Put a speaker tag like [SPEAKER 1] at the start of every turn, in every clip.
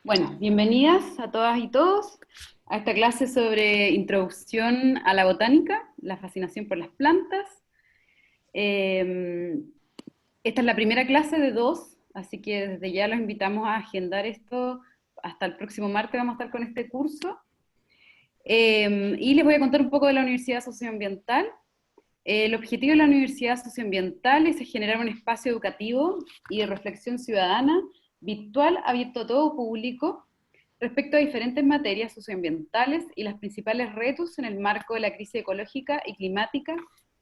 [SPEAKER 1] Bueno, bienvenidas a todas y todos a esta clase sobre introducción a la botánica, la fascinación por las plantas. Eh, Esta es la primera clase de dos, así que desde ya los invitamos a agendar esto. Hasta el próximo martes vamos a estar con este curso. Y les voy a contar un poco de la Universidad Socioambiental. El objetivo de la Universidad Socioambiental es generar un espacio educativo y de reflexión ciudadana virtual abierto a todo público respecto a diferentes materias socioambientales y los principales retos en el marco de la crisis ecológica y climática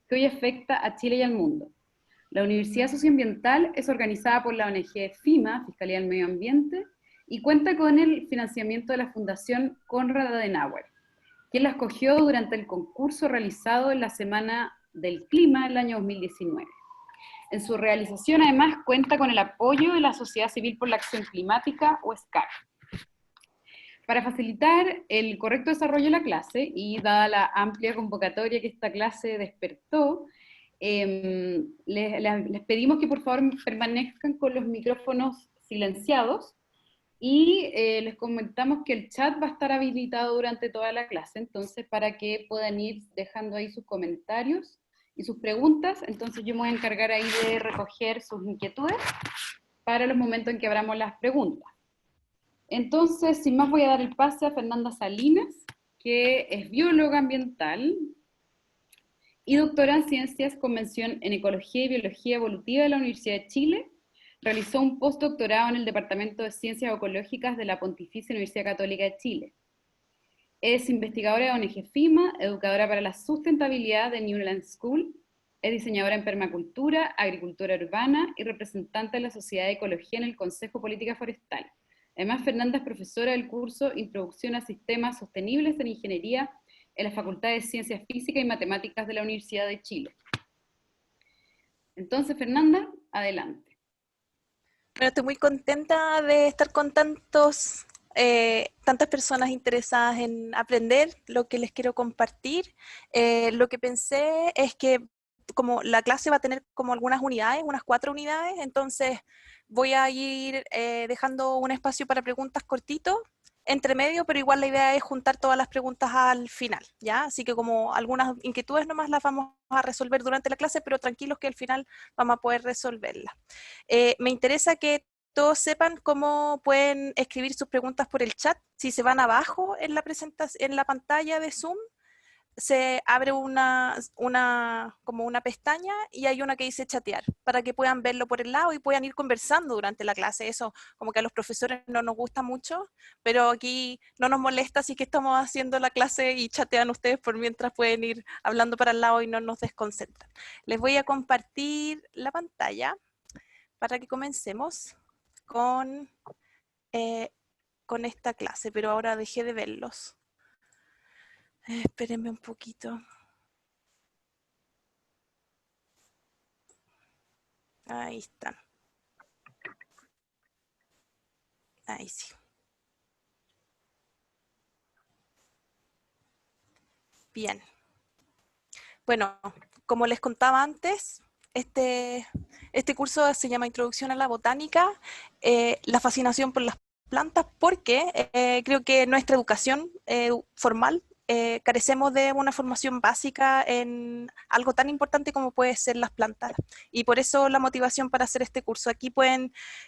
[SPEAKER 1] que hoy afecta a Chile y al mundo. La Universidad Socioambiental es organizada por la ONG FIMA, Fiscalía del Medio Ambiente, y cuenta con el financiamiento de la Fundación Konrad Adenauer, quien la escogió durante el concurso realizado en la Semana del Clima del año 2019. En su realización, además, cuenta con el apoyo de la Sociedad Civil por la Acción Climática, o SCAC. Para facilitar el correcto desarrollo de la clase y dada la amplia convocatoria que esta clase despertó, les pedimos que por favor permanezcan con los micrófonos silenciados y les comentamos que el chat va a estar habilitado durante toda la clase, entonces para que puedan ir dejando ahí sus comentarios y sus preguntas. Entonces yo me voy a encargar ahí de recoger sus inquietudes para los momentos en que abramos las preguntas. Entonces, sin más, voy a dar el pase a Fernanda Salinas, que es bióloga ambiental y doctora en Ciencias con mención en Ecología y Biología Evolutiva de la Universidad de Chile. Realizó un postdoctorado en el Departamento de Ciencias Ecológicas de la Pontificia Universidad Católica de Chile. Es investigadora de ONG FIMA, educadora para la sustentabilidad de Newland School, es diseñadora en permacultura, agricultura urbana y representante de la Sociedad de Ecología en el Consejo Política Forestal. Además, Fernanda es profesora del curso Introducción a Sistemas Sostenibles en Ingeniería en la Facultad de Ciencias Físicas y Matemáticas de la Universidad de Chile. Entonces, Fernanda, adelante.
[SPEAKER 2] Bueno, estoy muy contenta de estar con tantas personas interesadas en aprender lo que les quiero compartir. Lo que pensé es que como la clase va a tener como algunas unidades, unas 4 unidades, entonces voy a ir dejando un espacio para preguntas cortitos entre medio, pero igual la idea es juntar todas las preguntas al final, ¿ya? Así que como algunas inquietudes nomás las vamos a resolver durante la clase, pero tranquilos que al final vamos a poder resolverlas. Me interesa que todos sepan cómo pueden escribir sus preguntas por el chat. Si se van abajo en la presentación, en la pantalla de Zoom, se abre como una pestaña y hay una que dice chatear, para que puedan verlo por el lado y puedan ir conversando durante la clase. Eso como que a los profesores no nos gusta mucho, pero aquí no nos molesta, así que estamos haciendo la clase y chatean ustedes por mientras pueden ir hablando para el lado y no nos desconcentran. Les voy a compartir la pantalla para que comencemos con, eh, con esta clase, pero ahora dejé de verlos. Espérenme un poquito. Ahí están. Ahí sí. Bien. Bueno, como les contaba antes, este curso se llama Introducción a la Botánica, la fascinación por las plantas, porque creo que nuestra educación formal carecemos de una formación básica en algo tan importante como puede ser las plantas. Y por eso la motivación para hacer este curso. Aquí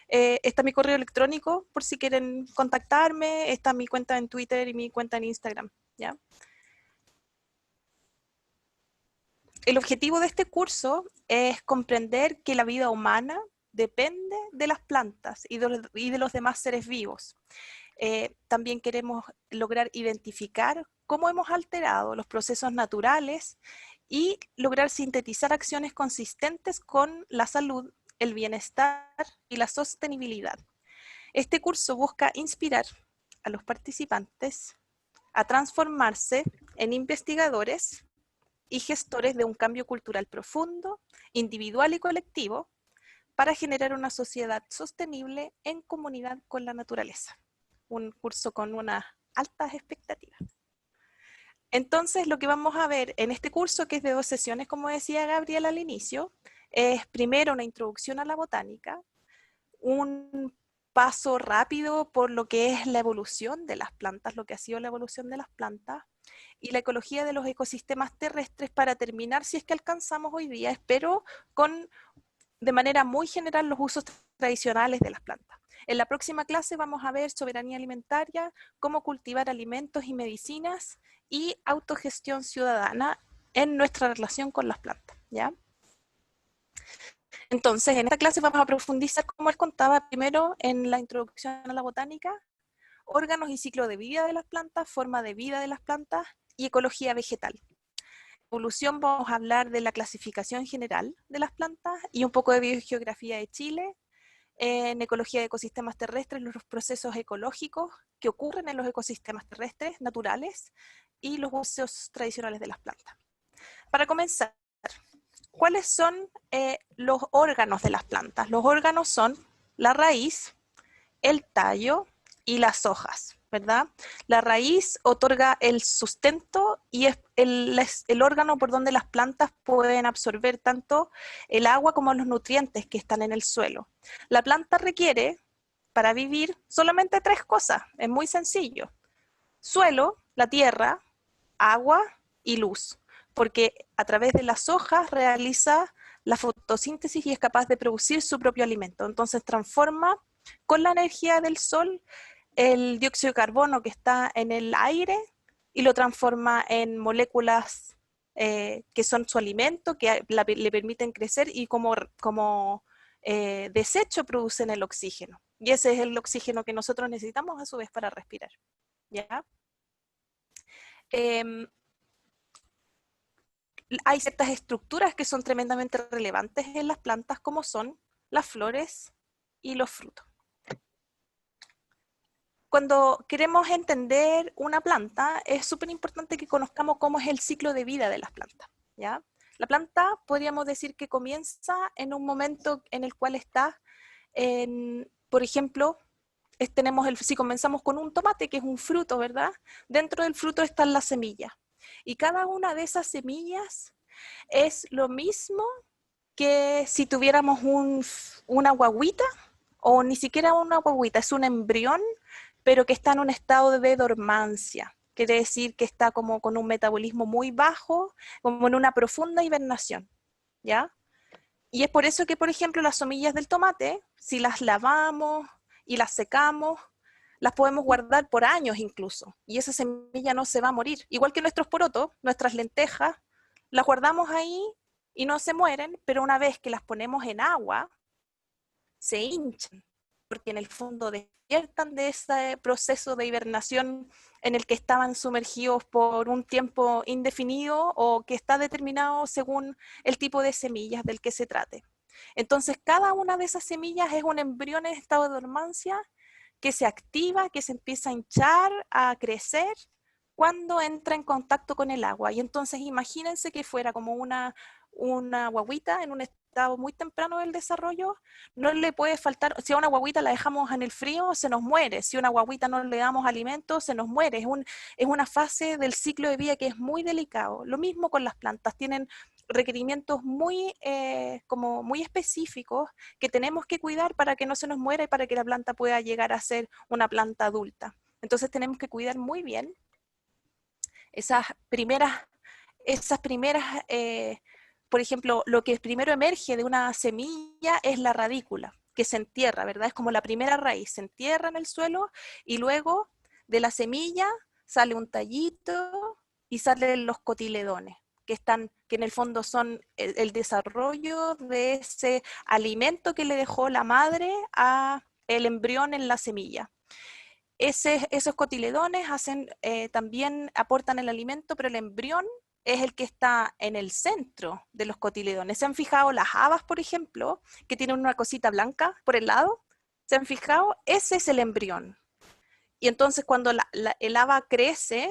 [SPEAKER 2] está mi correo electrónico por si quieren contactarme, está mi cuenta en Twitter y mi cuenta en Instagram, ¿ya? El objetivo de este curso es comprender que la vida humana depende de las plantas y de los demás seres vivos. También queremos lograr identificar cómo hemos alterado los procesos naturales y lograr sintetizar acciones consistentes con la salud, el bienestar y la sostenibilidad. Este curso busca inspirar a los participantes a transformarse en investigadores y gestores de un cambio cultural profundo, individual y colectivo, para generar una sociedad sostenible en comunidad con la naturaleza. Un curso con unas altas expectativas. Entonces, lo que vamos a ver en este curso, que es de 2 sesiones, como decía Gabriel al inicio, es primero una introducción a la botánica, un paso rápido por lo que es la evolución de las plantas, lo que ha sido la evolución de las plantas, y la ecología de los ecosistemas terrestres para terminar, si es que alcanzamos hoy día, espero, con de manera muy general los usos tradicionales de las plantas. En la próxima clase vamos a ver soberanía alimentaria, cómo cultivar alimentos y medicinas y autogestión ciudadana en nuestra relación con las plantas, ¿ya? Entonces, en esta clase vamos a profundizar, como les contaba, primero en la introducción a la botánica, órganos y ciclo de vida de las plantas, forma de vida de las plantas y ecología vegetal. Evolución vamos a hablar de la clasificación general de las plantas y un poco de biogeografía de Chile. En ecología de ecosistemas terrestres, los procesos ecológicos que ocurren en los ecosistemas terrestres naturales y los usos tradicionales de las plantas. Para comenzar, ¿cuáles son los órganos de las plantas? Los órganos son la raíz, el tallo y las hojas, ¿verdad? La raíz otorga el sustento y es el órgano por donde las plantas pueden absorber tanto el agua como los nutrientes que están en el suelo. La planta requiere, para vivir, solamente 3 cosas, es muy sencillo. Suelo, la tierra, agua y luz, porque a través de las hojas realiza la fotosíntesis y es capaz de producir su propio alimento. Entonces transforma con la energía del sol el dióxido de carbono que está en el aire y lo transforma en moléculas que son su alimento, que le permiten crecer y como desecho producen el oxígeno. Y ese es el oxígeno que nosotros necesitamos a su vez para respirar, ¿ya? Hay ciertas estructuras que son tremendamente relevantes en las plantas, como son las flores y los frutos. Cuando queremos entender una planta, es súper importante que conozcamos cómo es el ciclo de vida de las plantas, ¿ya? La planta podríamos decir que comienza en un momento en el cual está, por ejemplo, si comenzamos con un tomate, que es un fruto, ¿verdad? Dentro del fruto están las semillas. Y cada una de esas semillas es lo mismo que si tuviéramos una guagüita, o ni siquiera una guagüita, es un embrión, pero que está en un estado de dormancia. Quiere decir que está como con un metabolismo muy bajo, como en una profunda hibernación, ¿ya? Y es por eso que, por ejemplo, las semillas del tomate, si las lavamos y las secamos, las podemos guardar por años incluso, y esa semilla no se va a morir. Igual que nuestros porotos, nuestras lentejas, las guardamos ahí y no se mueren, pero una vez que las ponemos en agua, se hinchan, porque en el fondo despiertan de ese proceso de hibernación en el que estaban sumergidos por un tiempo indefinido o que está determinado según el tipo de semillas del que se trate. Entonces, cada una de esas semillas es un embrión en estado de dormancia que se activa, que se empieza a hinchar, a crecer cuando entra en contacto con el agua. Y entonces imagínense que fuera como una guagüita en un estado muy temprano del desarrollo, no le puede faltar, si a una guagüita la dejamos en el frío, se nos muere, si a una guagüita no le damos alimento, se nos muere, es una fase del ciclo de vida que es muy delicado. Lo mismo con las plantas, tienen requerimientos como muy específicos que tenemos que cuidar para que no se nos muera y para que la planta pueda llegar a ser una planta adulta. Entonces tenemos que cuidar muy bien esas primeras, por ejemplo, lo que primero emerge de una semilla es la radícula, que se entierra, ¿verdad? Es como la primera raíz, se entierra en el suelo y luego de la semilla sale un tallito y salen los cotiledones, que en el fondo son el desarrollo de ese alimento que le dejó la madre a el embrión en la semilla. Esos cotiledones también aportan el alimento, pero el embrión es el que está en el centro de los cotiledones. ¿Se han fijado las habas, por ejemplo, que tienen una cosita blanca por el lado? ¿Se han fijado? Ese es el embrión. Y entonces cuando el haba crece,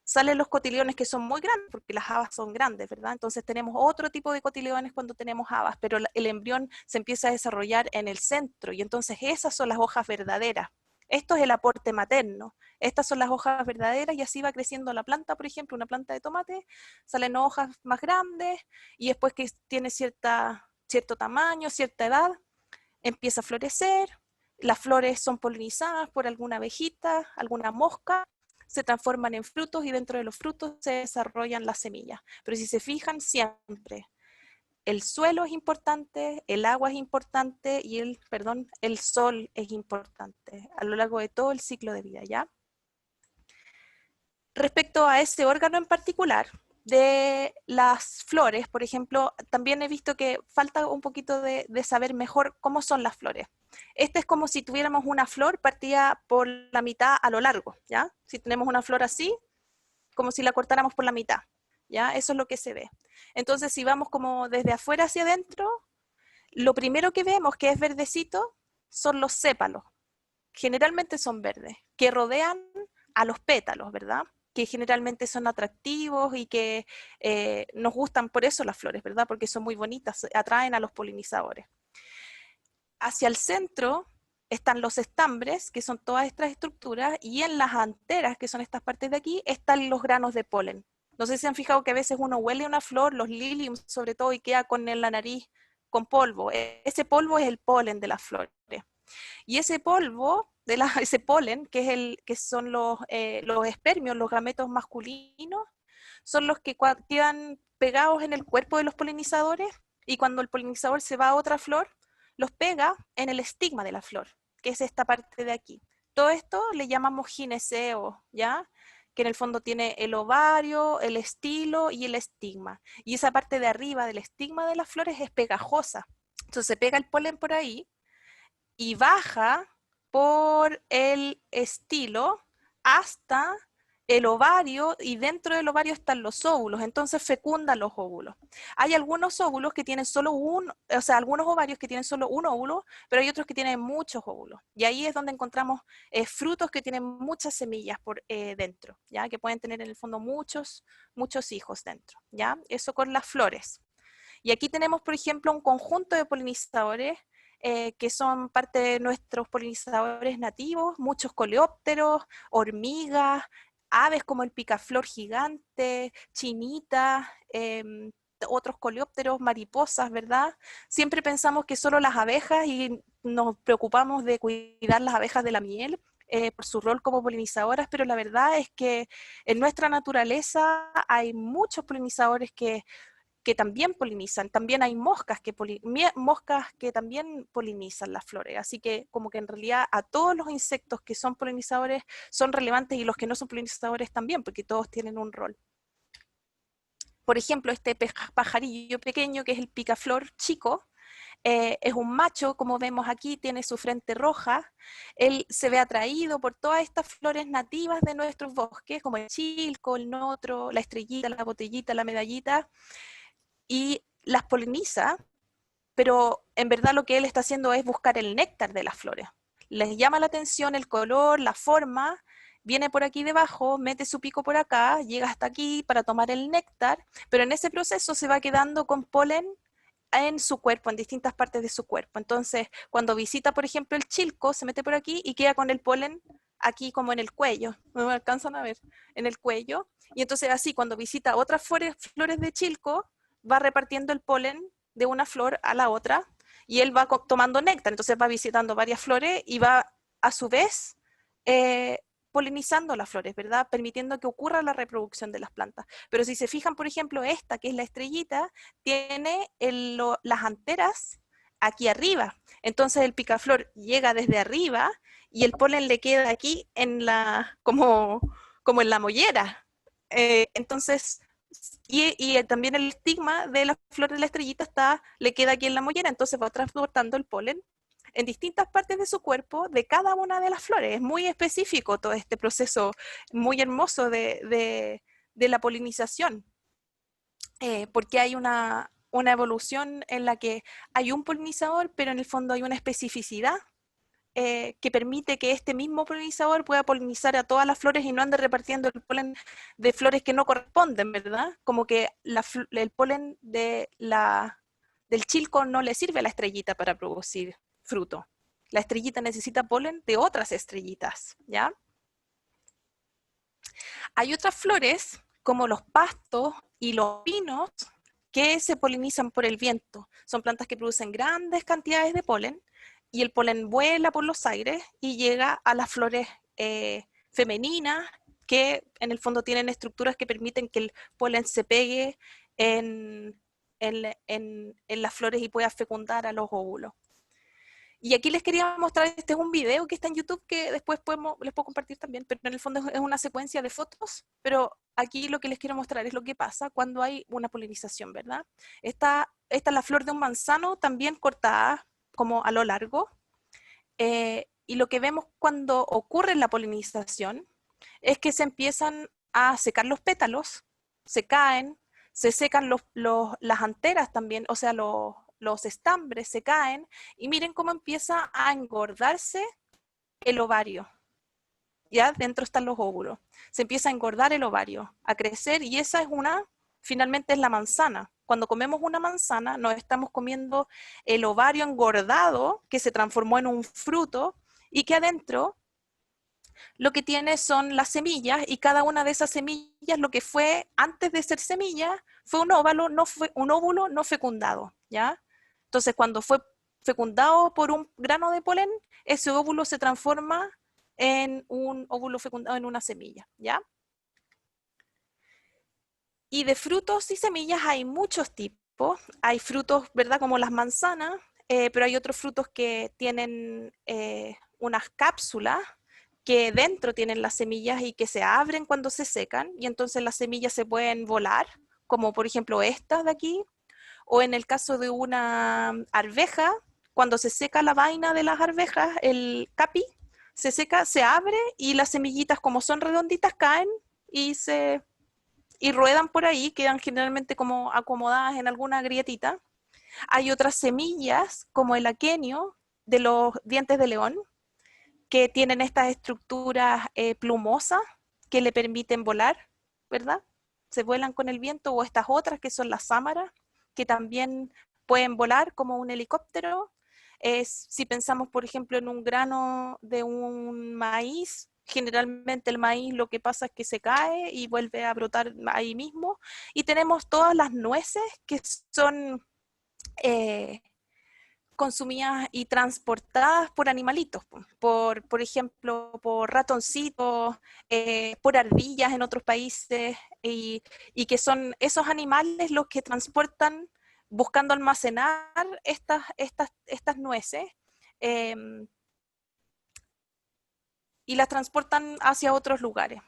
[SPEAKER 2] salen los cotiledones que son muy grandes, porque las habas son grandes, ¿verdad? Entonces tenemos otro tipo de cotiledones cuando tenemos habas, pero el embrión se empieza a desarrollar en el centro, y entonces esas son las hojas verdaderas. Esto es el aporte materno. Estas son las hojas verdaderas y así va creciendo la planta, por ejemplo, una planta de tomate, salen hojas más grandes y después que tiene cierto tamaño, cierta edad, empieza a florecer, Las flores son polinizadas por alguna abejita, alguna mosca, se transforman en frutos y dentro de los frutos se desarrollan las semillas. Pero si se fijan, siempre el suelo es importante, el agua es importante y el sol es importante a lo largo de todo el ciclo de vida, ¿ya? Respecto a ese órgano en particular, de las flores, por ejemplo, también he visto que falta un poquito de saber mejor cómo son las flores. Este es como si tuviéramos una flor partida por la mitad a lo largo, ¿ya? Si tenemos una flor así, como si la cortáramos por la mitad, ¿ya? Eso es lo que se ve. Entonces, si vamos como desde afuera hacia adentro, lo primero que vemos que es verdecito son los sépalos. Generalmente son verdes, que rodean a los pétalos, ¿verdad? Que generalmente son atractivos y que nos gustan por eso las flores, ¿verdad? Porque son muy bonitas, atraen a los polinizadores. Hacia el centro están los estambres, que son todas estas estructuras, y en las anteras, que son estas partes de aquí, están los granos de polen. No sé si se han fijado que a veces uno huele una flor, los liliums sobre todo, y queda con la nariz con polvo. Ese polvo es el polen de las flores. Y ese polvo, ese polen, que son los espermios, los gametos masculinos, son los que quedan pegados en el cuerpo de los polinizadores y cuando el polinizador se va a otra flor, los pega en el estigma de la flor, que es esta parte de aquí. Todo esto le llamamos gineceo, ¿ya? Que en el fondo tiene el ovario, el estilo y el estigma. Y esa parte de arriba del estigma de las flores es pegajosa. Entonces se pega el polen por ahí y baja por el estilo hasta el ovario y dentro del ovario están los óvulos, entonces fecundan los óvulos. Hay algunos óvulos que tienen solo algunos ovarios que tienen solo un óvulo, pero hay otros que tienen muchos óvulos. Y ahí es donde encontramos frutos que tienen muchas semillas por dentro, ¿ya? Que pueden tener en el fondo muchos hijos dentro, ¿ya? Eso con las flores. Y aquí tenemos, por ejemplo, un conjunto de polinizadores que son parte de nuestros polinizadores nativos, muchos coleópteros, hormigas, aves como el picaflor gigante, chinitas, otros coleópteros, mariposas, ¿verdad? Siempre pensamos que solo las abejas y nos preocupamos de cuidar las abejas de la miel, por su rol como polinizadoras, pero la verdad es que en nuestra naturaleza hay muchos polinizadores que también polinizan, también hay moscas que también polinizan las flores, así que como que en realidad a todos los insectos que son polinizadores son relevantes y los que no son polinizadores también, porque todos tienen un rol. Por ejemplo, este pajarillo pequeño que es el picaflor chico, es un macho, como vemos aquí, tiene su frente roja, él se ve atraído por todas estas flores nativas de nuestros bosques, como el chilco, el notro, la estrellita, la botellita, la medallita, y las poliniza, pero en verdad lo que él está haciendo es buscar el néctar de las flores. Les llama la atención el color, la forma, viene por aquí debajo, mete su pico por acá, llega hasta aquí para tomar el néctar, pero en ese proceso se va quedando con polen en su cuerpo, en distintas partes de su cuerpo. Entonces, cuando visita, por ejemplo, el chilco, se mete por aquí y queda con el polen aquí como en el cuello, no me alcanzan a ver, en el cuello, y entonces así, cuando visita otras flores de chilco, va repartiendo el polen de una flor a la otra y él va tomando néctar, entonces va visitando varias flores y va a su vez polinizando las flores, ¿verdad? Permitiendo que ocurra la reproducción de las plantas. Pero si se fijan, por ejemplo, esta, que es la estrellita, tiene las anteras aquí arriba. Entonces el picaflor llega desde arriba y el polen le queda aquí como en la mollera. Entonces, y también el estigma de la flor de la estrellita le queda aquí en la mollera, entonces va transportando el polen en distintas partes de su cuerpo de cada una de las flores. Es muy específico todo este proceso muy hermoso de la polinización, porque hay una evolución en la que hay un polinizador, pero en el fondo hay una especificidad que permite que este mismo polinizador pueda polinizar a todas las flores y no ande repartiendo el polen de flores que no corresponden, ¿verdad? Como que el polen del chilco no le sirve a la estrellita para producir fruto. La estrellita necesita polen de otras estrellitas, ¿ya? Hay otras flores, como los pastos y los pinos, que se polinizan por el viento. Son plantas que producen grandes cantidades de polen y el polen vuela por los aires y llega a las flores femeninas, que en el fondo tienen estructuras que permiten que el polen se pegue en, en las flores y pueda fecundar a los óvulos. Y aquí les quería mostrar, este es un video que está en YouTube que después les puedo compartir también, pero en el fondo es una secuencia de fotos, pero aquí lo que les quiero mostrar es lo que pasa cuando hay una polinización, ¿verdad? Esta es la flor de un manzano también cortada como a lo largo, y lo que vemos cuando ocurre la polinización es que se empiezan a secar los pétalos, se caen, se secan las anteras también, o sea, los estambres se caen, y miren cómo empieza a engordarse el ovario. Ya dentro están los óvulos. Se empieza a engordar el ovario, a crecer, y esa es finalmente es la manzana. Cuando comemos una manzana, nos estamos comiendo el ovario engordado que se transformó en un fruto y que adentro lo que tiene son las semillas, y cada una de esas semillas, lo que fue antes de ser semilla, fue un óvulo no fecundado, ¿ya? Entonces, cuando fue fecundado por un grano de polen, ese óvulo se transforma en un óvulo fecundado en una semilla, ¿ya? Y de frutos y semillas hay muchos tipos. Hay frutos, ¿verdad? Como las manzanas, pero hay otros frutos que tienen unas cápsulas que dentro tienen las semillas y que se abren cuando se secan, y entonces las semillas se pueden volar, como por ejemplo estas de aquí, o en el caso de una arveja, cuando se seca la vaina de las arvejas, el capi, se seca, se abre y las semillitas, como son redonditas, caen y ruedan por ahí, quedan generalmente como acomodadas en alguna grietita. Hay otras semillas, como el aquenio de los dientes de león, que tienen estas estructuras plumosas que le permiten volar, ¿verdad? Se vuelan con el viento, o estas otras que son las sámaras, que también pueden volar como un helicóptero. Si pensamos, por ejemplo, en un grano de un maíz, generalmente el maíz lo que pasa es que se cae y vuelve a brotar ahí mismo. Y tenemos todas las nueces que son consumidas y transportadas por animalitos, por ejemplo, por ratoncitos, por ardillas en otros países, y que son esos animales los que transportan, buscando almacenar estas nueces, eh, y las transportan hacia otros lugares.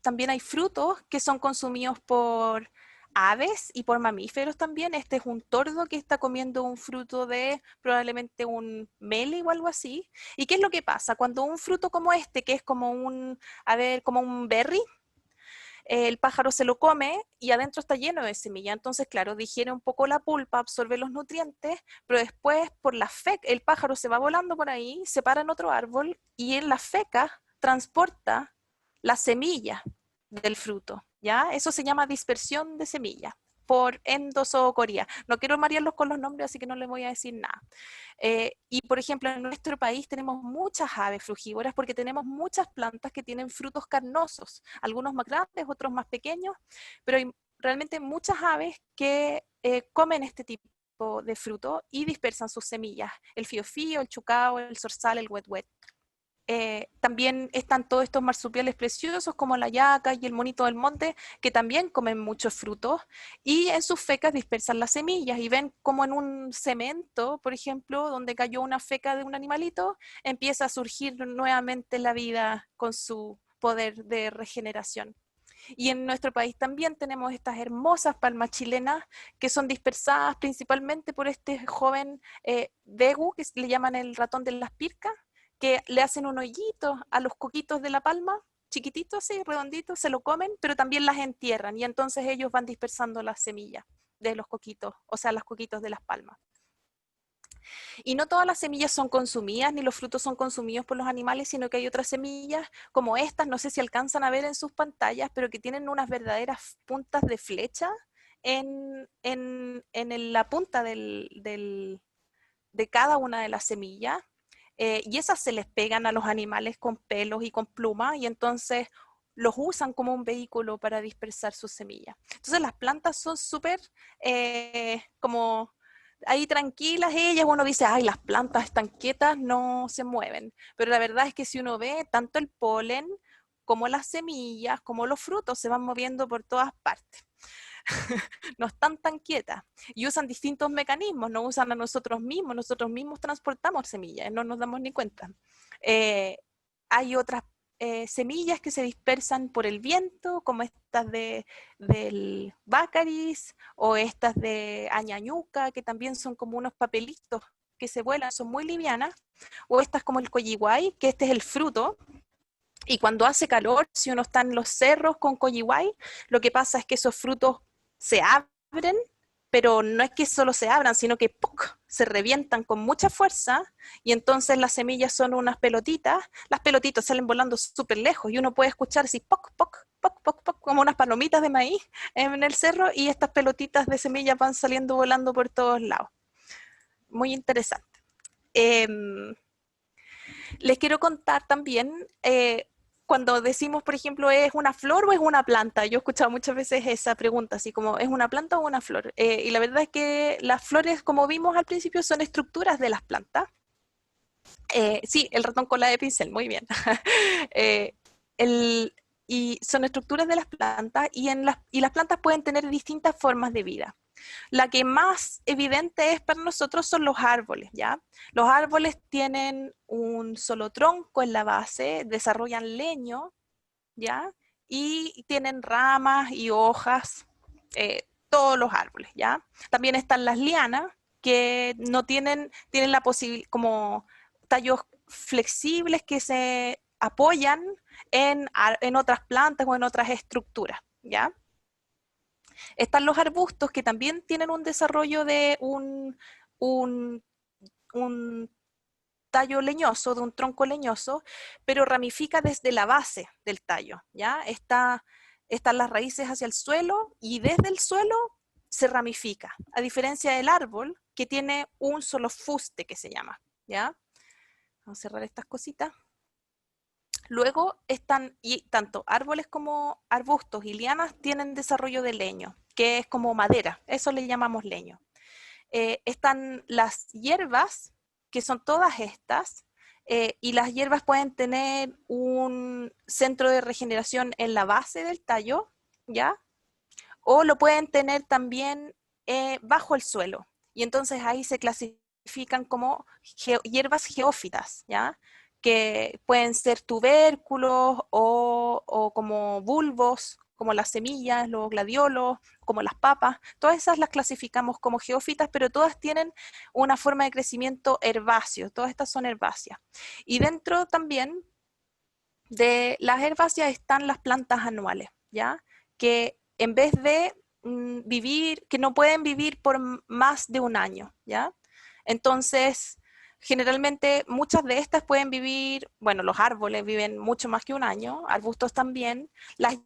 [SPEAKER 2] También hay frutos que son consumidos por aves y por mamíferos también. Este es un tordo que está comiendo un fruto de probablemente un meli o algo así. ¿Y qué es lo que pasa? Cuando un fruto como este, que es como como un berry, el pájaro se lo come y adentro está lleno de semilla. Entonces, claro, digiere un poco la pulpa, absorbe los nutrientes, pero después por la feca, el pájaro se va volando por ahí, se para en otro árbol y en la feca transporta la semilla del fruto, ¿ya? Eso se llama dispersión de semillas por endozoocoría. No quiero marearlos con los nombres, así que no les voy a decir nada. Y por ejemplo, en nuestro país tenemos muchas aves frugívoras porque tenemos muchas plantas que tienen frutos carnosos, algunos más grandes, otros más pequeños, pero hay realmente muchas aves que comen este tipo de fruto y dispersan sus semillas, el fiofío, el chucao, el zorzal, el huet. También están todos estos marsupiales preciosos como la yaca y el monito del monte, que también comen muchos frutos y en sus fecas dispersan las semillas, y ven como en un cemento, por ejemplo, donde cayó una feca de un animalito, empieza a surgir nuevamente la vida con su poder de regeneración. Y en nuestro país también tenemos estas hermosas palmas chilenas que son dispersadas principalmente por este joven Begu, que le llaman el ratón de las pircas, que le hacen un hoyito a los coquitos de la palma, chiquititos así, redonditos, se lo comen, pero también las entierran, y entonces ellos van dispersando las semillas de los coquitos, o sea, los coquitos de las palmas. Y no todas las semillas son consumidas, ni los frutos son consumidos por los animales, sino que hay otras semillas como estas, no sé si alcanzan a ver en sus pantallas, pero que tienen unas verdaderas puntas de flecha en la punta de cada una de las semillas. Y esas se les pegan a los animales con pelos y con plumas, y entonces los usan como un vehículo para dispersar sus semillas. Entonces las plantas son súper como ahí tranquilas ellas, uno dice, ay, las plantas están quietas, no se mueven. Pero la verdad es que si uno ve, tanto el polen como las semillas, como los frutos se van moviendo por todas partes. No están tan quietas y usan distintos mecanismos, no usan a nosotros mismos transportamos semillas, no nos damos ni cuenta. Hay otras semillas que se dispersan por el viento, como estas del bácaris o estas de añañuca, que también son como unos papelitos que se vuelan, son muy livianas, o estas como el coyihuay, que este es el fruto, y cuando hace calor, si uno está en los cerros con coyihuay, lo que pasa es que esos frutos se abren, pero no es que solo se abran, sino que ¡puc! Se revientan con mucha fuerza y entonces las semillas son unas pelotitas, las pelotitas salen volando súper lejos y uno puede escuchar así poc, poc, poc, poc, poc, como unas palomitas de maíz en el cerro y estas pelotitas de semillas van saliendo volando por todos lados. Muy interesante. Eh, Les quiero contar también, cuando decimos, por ejemplo, ¿es una flor o es una planta? Yo he escuchado muchas veces esa pregunta, así como, ¿es una planta o una flor? Y la verdad es que las flores, como vimos al principio, son estructuras de las plantas. Sí, el ratón cola de pincel, muy bien. Eh, el, y son estructuras de las plantas y las plantas pueden tener distintas formas de vida. La que más evidente es para nosotros son los árboles, ¿ya? Los árboles tienen un solo tronco en la base, desarrollan leño, ¿ya? Y tienen ramas y hojas, todos los árboles, ¿ya? También están las lianas, que no tienen la posibilidad, como tallos flexibles que se apoyan en otras plantas o en otras estructuras, ¿ya? Están los arbustos que también tienen un desarrollo de un, un tallo leñoso, de un tronco leñoso, pero ramifica desde la base del tallo, ¿ya? Están las raíces hacia el suelo y desde el suelo se ramifica, a diferencia del árbol que tiene un solo fuste que se llama, ¿ya? Vamos a cerrar estas cositas. Luego están, y tanto árboles como arbustos y lianas tienen desarrollo de leño, que es como madera, eso le llamamos leño. Están las hierbas, que son todas estas, y las hierbas pueden tener un centro de regeneración en la base del tallo, ¿ya? O lo pueden tener también bajo el suelo, y entonces ahí se clasifican como hierbas geófitas, ¿ya? Que pueden ser tubérculos o como bulbos, como las semillas, los gladiolos, como las papas. Todas esas las clasificamos como geófitas, pero todas tienen una forma de crecimiento herbáceo. Todas estas son herbáceas. Y dentro también de las herbáceas están las plantas anuales, ¿ya? Que en vez de vivir, que no pueden vivir por más de un año, ¿ya? Entonces, generalmente muchas de estas pueden vivir, bueno, los árboles viven mucho más que un año, arbustos también, las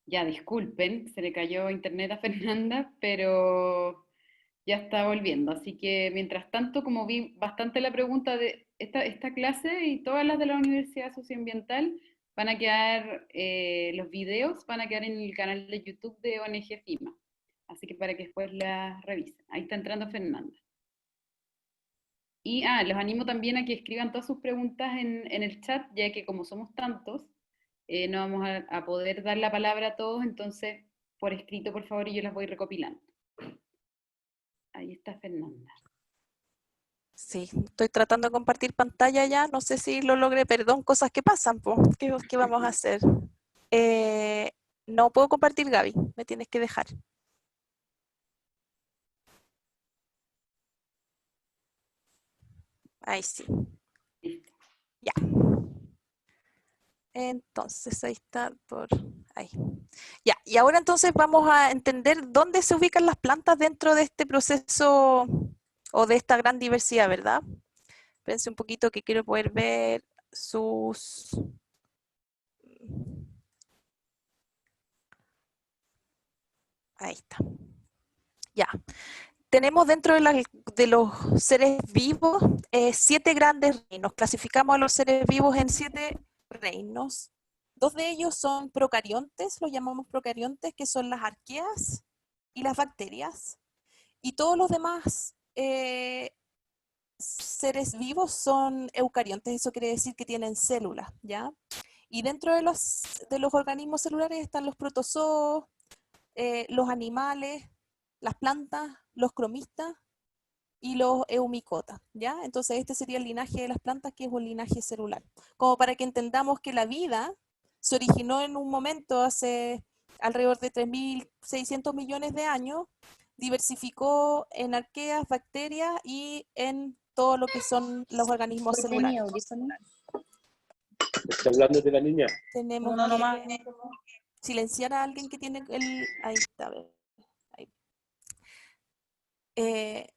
[SPEAKER 1] Ya, disculpen, se le cayó internet a Fernanda, pero ya está volviendo. Así que mientras tanto, como vi bastante la pregunta de esta clase y todas las de la Universidad Socioambiental, van a quedar, los videos van a quedar en el canal de YouTube de ONG FIMA. Así que para que después las revisen. Ahí está entrando Fernanda. Y los animo también a que escriban todas sus preguntas en el chat, ya que como somos tantos, no vamos a poder dar la palabra a todos, entonces por escrito, por favor, y yo las voy recopilando. Ahí está Fernanda.
[SPEAKER 2] Sí, estoy tratando de compartir pantalla ya, no sé si lo logré, perdón, cosas que pasan, pues, ¿qué vamos a hacer? Eh, no puedo compartir, Gaby, me tienes que dejar. Ahí sí,
[SPEAKER 1] Listo.
[SPEAKER 2] ya. Entonces, ahí está por ahí. Ya, y ahora entonces vamos a entender dónde se ubican las plantas dentro de este proceso o de esta gran diversidad, ¿verdad? Pense un poquito que quiero poder ver sus... Ahí está. Ya. Tenemos dentro de los seres vivos 7 grandes reinos. Clasificamos a los seres vivos en 7 reinos. 2 de ellos son procariontes, los llamamos procariontes, que son las arqueas y las bacterias. Y todos los demás seres vivos son eucariontes, eso quiere decir que tienen células, ¿ya? Y dentro de los organismos celulares están los protozoos, los animales, las plantas, los cromistas y los eumicotas, ¿ya? Entonces este sería el linaje de las plantas, que es un linaje celular. Como para que entendamos que la vida se originó en un momento hace alrededor de 3.600 millones de años, diversificó en arqueas, bacterias y en todo lo que son los organismos
[SPEAKER 3] ¿Por qué mi
[SPEAKER 2] celulares.
[SPEAKER 3] audífono?
[SPEAKER 4] ¿Está hablando de la niña?
[SPEAKER 2] Tenemos
[SPEAKER 3] No, nomás.
[SPEAKER 2] que silenciar a alguien que tiene el... Ahí está, a ver. Ahí.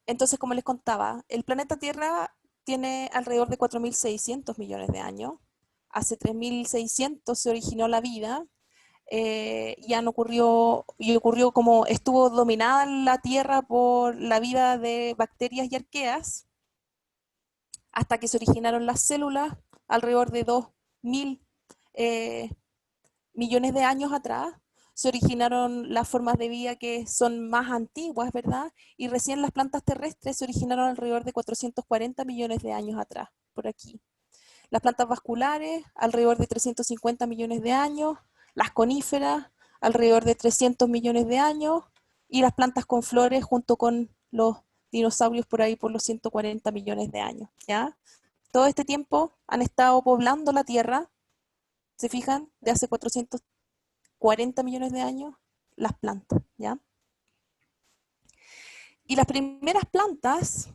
[SPEAKER 2] Entonces, como les contaba, el planeta Tierra tiene alrededor de 4.600 millones de años. Hace 3.600 se originó la vida. Ocurrió como estuvo dominada la Tierra por la vida de bacterias y arqueas, hasta que se originaron las células alrededor de 2.000 eh, millones de años atrás. Se originaron las formas de vida que son más antiguas, ¿verdad? Y recién las plantas terrestres se originaron alrededor de 440 millones de años atrás, por aquí. Las plantas vasculares, alrededor de 350 millones de años. Las coníferas, alrededor de 300 millones de años. Y las plantas con flores, junto con los dinosaurios por ahí por los 140 millones de años, ¿ya? Todo este tiempo han estado poblando la Tierra, ¿se fijan? De hace 440 millones de años, las plantas, ¿ya? Y las primeras plantas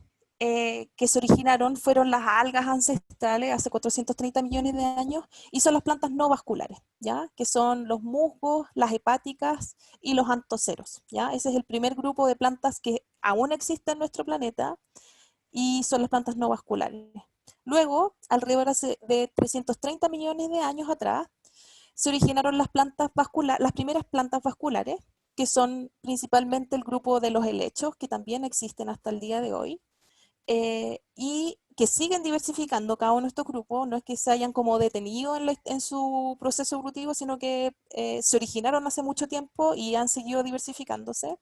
[SPEAKER 2] que se originaron fueron las algas ancestrales hace 430 millones de años, y son las plantas no vasculares, ¿ya? Que son los musgos, las hepáticas y los antoceros, ¿ya? Ese es el primer grupo de plantas que aún existe en nuestro planeta, y son las plantas no vasculares. Luego, alrededor de 330 millones de años atrás, se originaron las primeras plantas vasculares, que son principalmente el grupo de los helechos, que también existen hasta el día de hoy, y que siguen diversificando cada uno de estos grupos. No es que se hayan como detenido en su proceso evolutivo, sino que se originaron hace mucho tiempo y han seguido diversificándose.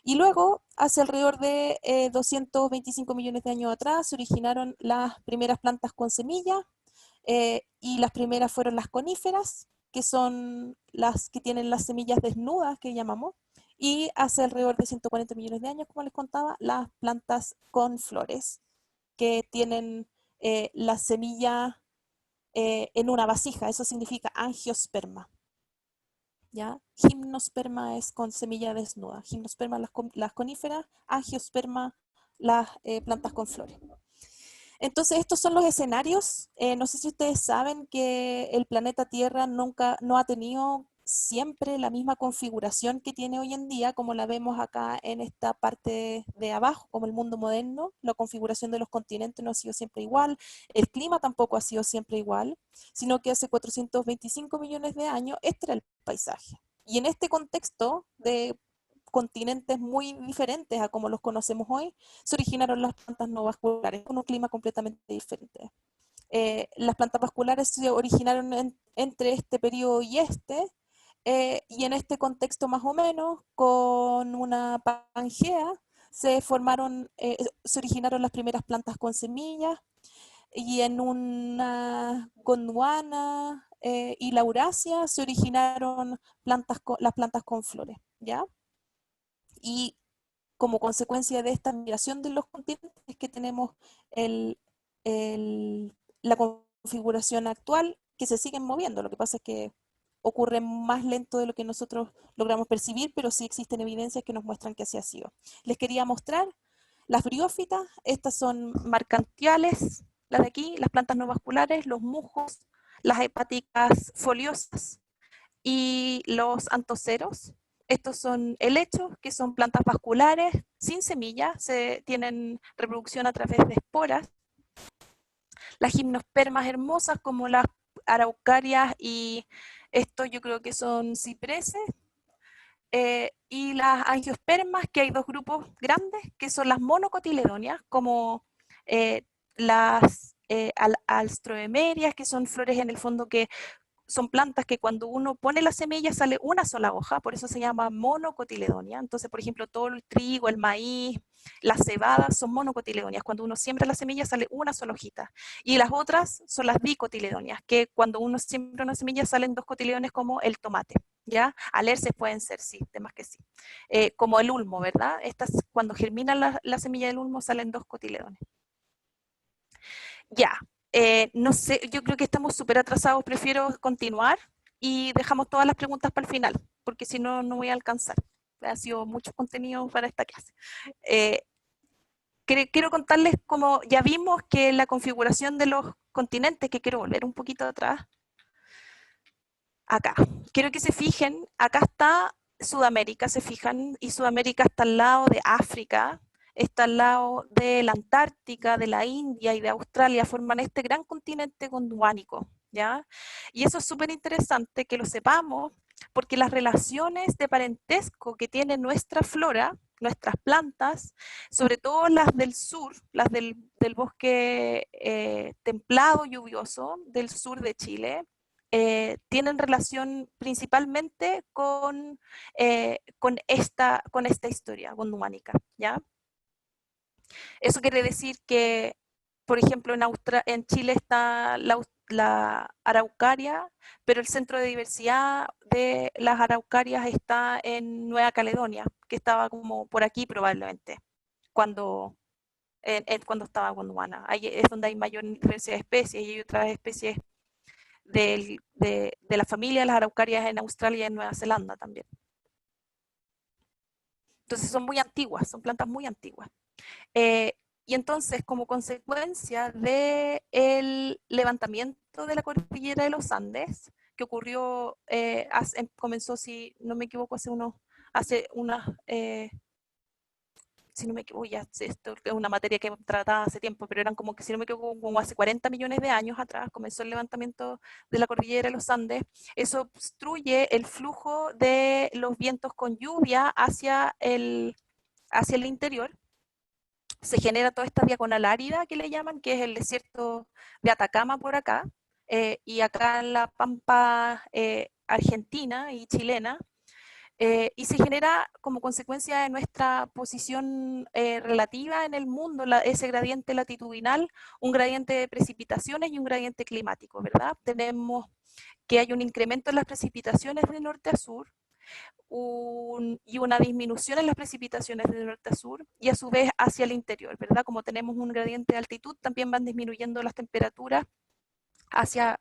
[SPEAKER 2] Y luego, hace alrededor de 225 millones de años atrás, se originaron las primeras plantas con semillas, y las primeras fueron las coníferas, que son las que tienen las semillas desnudas, que llamamos, y hace alrededor de 140 millones de años, como les contaba, las plantas con flores, que tienen la semilla en una vasija. Eso significa angiosperma, ¿ya? Gimnosperma es con semilla desnuda. Gimnosperma las coníferas, angiosperma las plantas con flores. Entonces, estos son los escenarios. No sé si ustedes saben que el planeta Tierra no ha tenido siempre la misma configuración que tiene hoy en día, como la vemos acá en esta parte de abajo, como el mundo moderno. La configuración de los continentes no ha sido siempre igual, el clima tampoco ha sido siempre igual, sino que hace 425 millones de años este era el paisaje. Y en este contexto de continentes muy diferentes a como los conocemos hoy, se originaron las plantas no vasculares, con un clima completamente diferente. Las plantas vasculares se originaron entre este periodo y en este contexto más o menos, con una Pangea, se originaron las primeras plantas con semillas, y en una Gondwana y Laurasia se originaron las plantas con flores, ¿ya? Y como consecuencia de esta migración de los continentes es que tenemos el, la configuración actual, que se siguen moviendo. Lo que pasa es que ocurre más lento de lo que nosotros logramos percibir, pero sí existen evidencias que nos muestran que así ha sido. Les quería mostrar las briófitas. Estas son marcantiales, las de aquí, las plantas no vasculares, los musgos, las hepáticas foliosas y los antoceros. Estos son helechos, que son plantas vasculares sin semillas, tienen reproducción a través de esporas. Las gimnospermas hermosas, como las araucarias, y estos yo creo que son cipreses. Y las angiospermas, que hay dos grupos grandes, que son las monocotiledonias, como las alstroemerias, que son flores en el fondo que son plantas que cuando uno pone la semilla sale una sola hoja, por eso se llama monocotiledonia. Entonces, por ejemplo, todo el trigo, el maíz, las cebadas son monocotiledonias. Cuando uno siembra la semilla sale una sola hojita. Y las otras son las dicotiledonias, que cuando uno siembra una semilla salen dos cotiledones, como el tomate. ¿Ya? Alerces pueden ser, sí, temas que sí. Como el ulmo, ¿verdad? Cuando germina la semilla del ulmo salen dos cotiledones. Ya, no sé, yo creo que estamos súper atrasados, prefiero continuar y dejamos todas las preguntas para el final, porque si no, no voy a alcanzar. Ha sido mucho contenido para esta clase. Quiero contarles, como ya vimos, que la configuración de los continentes, que quiero volver un poquito atrás, acá. Quiero que se fijen, acá está Sudamérica, se fijan, y Sudamérica está al lado de África, está al lado de la Antártica, de la India y de Australia, forman este gran continente gondwanánico, ¿ya? Y eso es súper interesante que lo sepamos, porque las relaciones de parentesco que tiene nuestra flora, nuestras plantas, sobre todo las del sur, las del bosque templado lluvioso del sur de Chile, tienen relación principalmente con esta historia gondwanánica, ¿ya? Eso quiere decir que, por ejemplo, en Chile está la araucaria, pero el centro de diversidad de las araucarias está en Nueva Caledonia, que estaba como por aquí probablemente, cuando cuando estaba Gondwana. Ahí es donde hay mayor diversidad de especies, y hay otras especies de la familia de las araucarias en Australia y en Nueva Zelanda también. Entonces son muy antiguas, son plantas muy antiguas. Y entonces, como consecuencia del levantamiento de la cordillera de los Andes, que ocurrió, comenzó, si no me equivoco, si no me equivoco, ya esto es una materia que trataba hace tiempo, pero eran como que, si no me equivoco, como hace 40 millones de años atrás, comenzó el levantamiento de la cordillera de los Andes. Eso obstruye el flujo de los vientos con lluvia hacia el interior. Se genera toda esta diagonal árida que le llaman, que es el desierto de Atacama por acá, y acá en la pampa argentina y chilena, y se genera como consecuencia de nuestra posición relativa en el mundo, ese gradiente latitudinal, un gradiente de precipitaciones y un gradiente climático, ¿verdad? Tenemos que hay un incremento en las precipitaciones de norte a sur, y una disminución en las precipitaciones de norte a sur, y a su vez hacia el interior, ¿verdad? Como tenemos un gradiente de altitud, también van disminuyendo las temperaturas hacia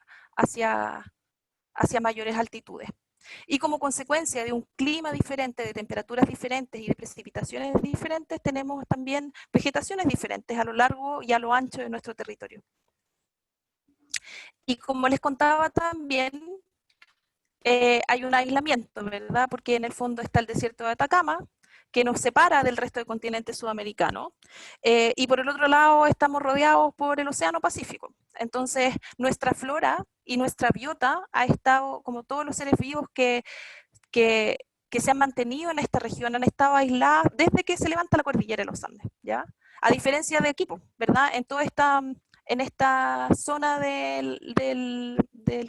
[SPEAKER 2] mayores altitudes. Y como consecuencia de un clima diferente, de temperaturas diferentes y de precipitaciones diferentes, tenemos también vegetaciones diferentes a lo largo y a lo ancho de nuestro territorio. Y como les contaba también, hay un aislamiento, ¿verdad? Porque en el fondo está el desierto de Atacama, que nos separa del resto del continente sudamericano, y por el otro lado estamos rodeados por el Océano Pacífico. Entonces, nuestra flora y nuestra biota ha estado, como todos los seres vivos que que se han mantenido en esta región, han estado aisladas desde que se levanta la cordillera de los Andes, ¿ya? A diferencia de Quito, ¿verdad? En esta zona del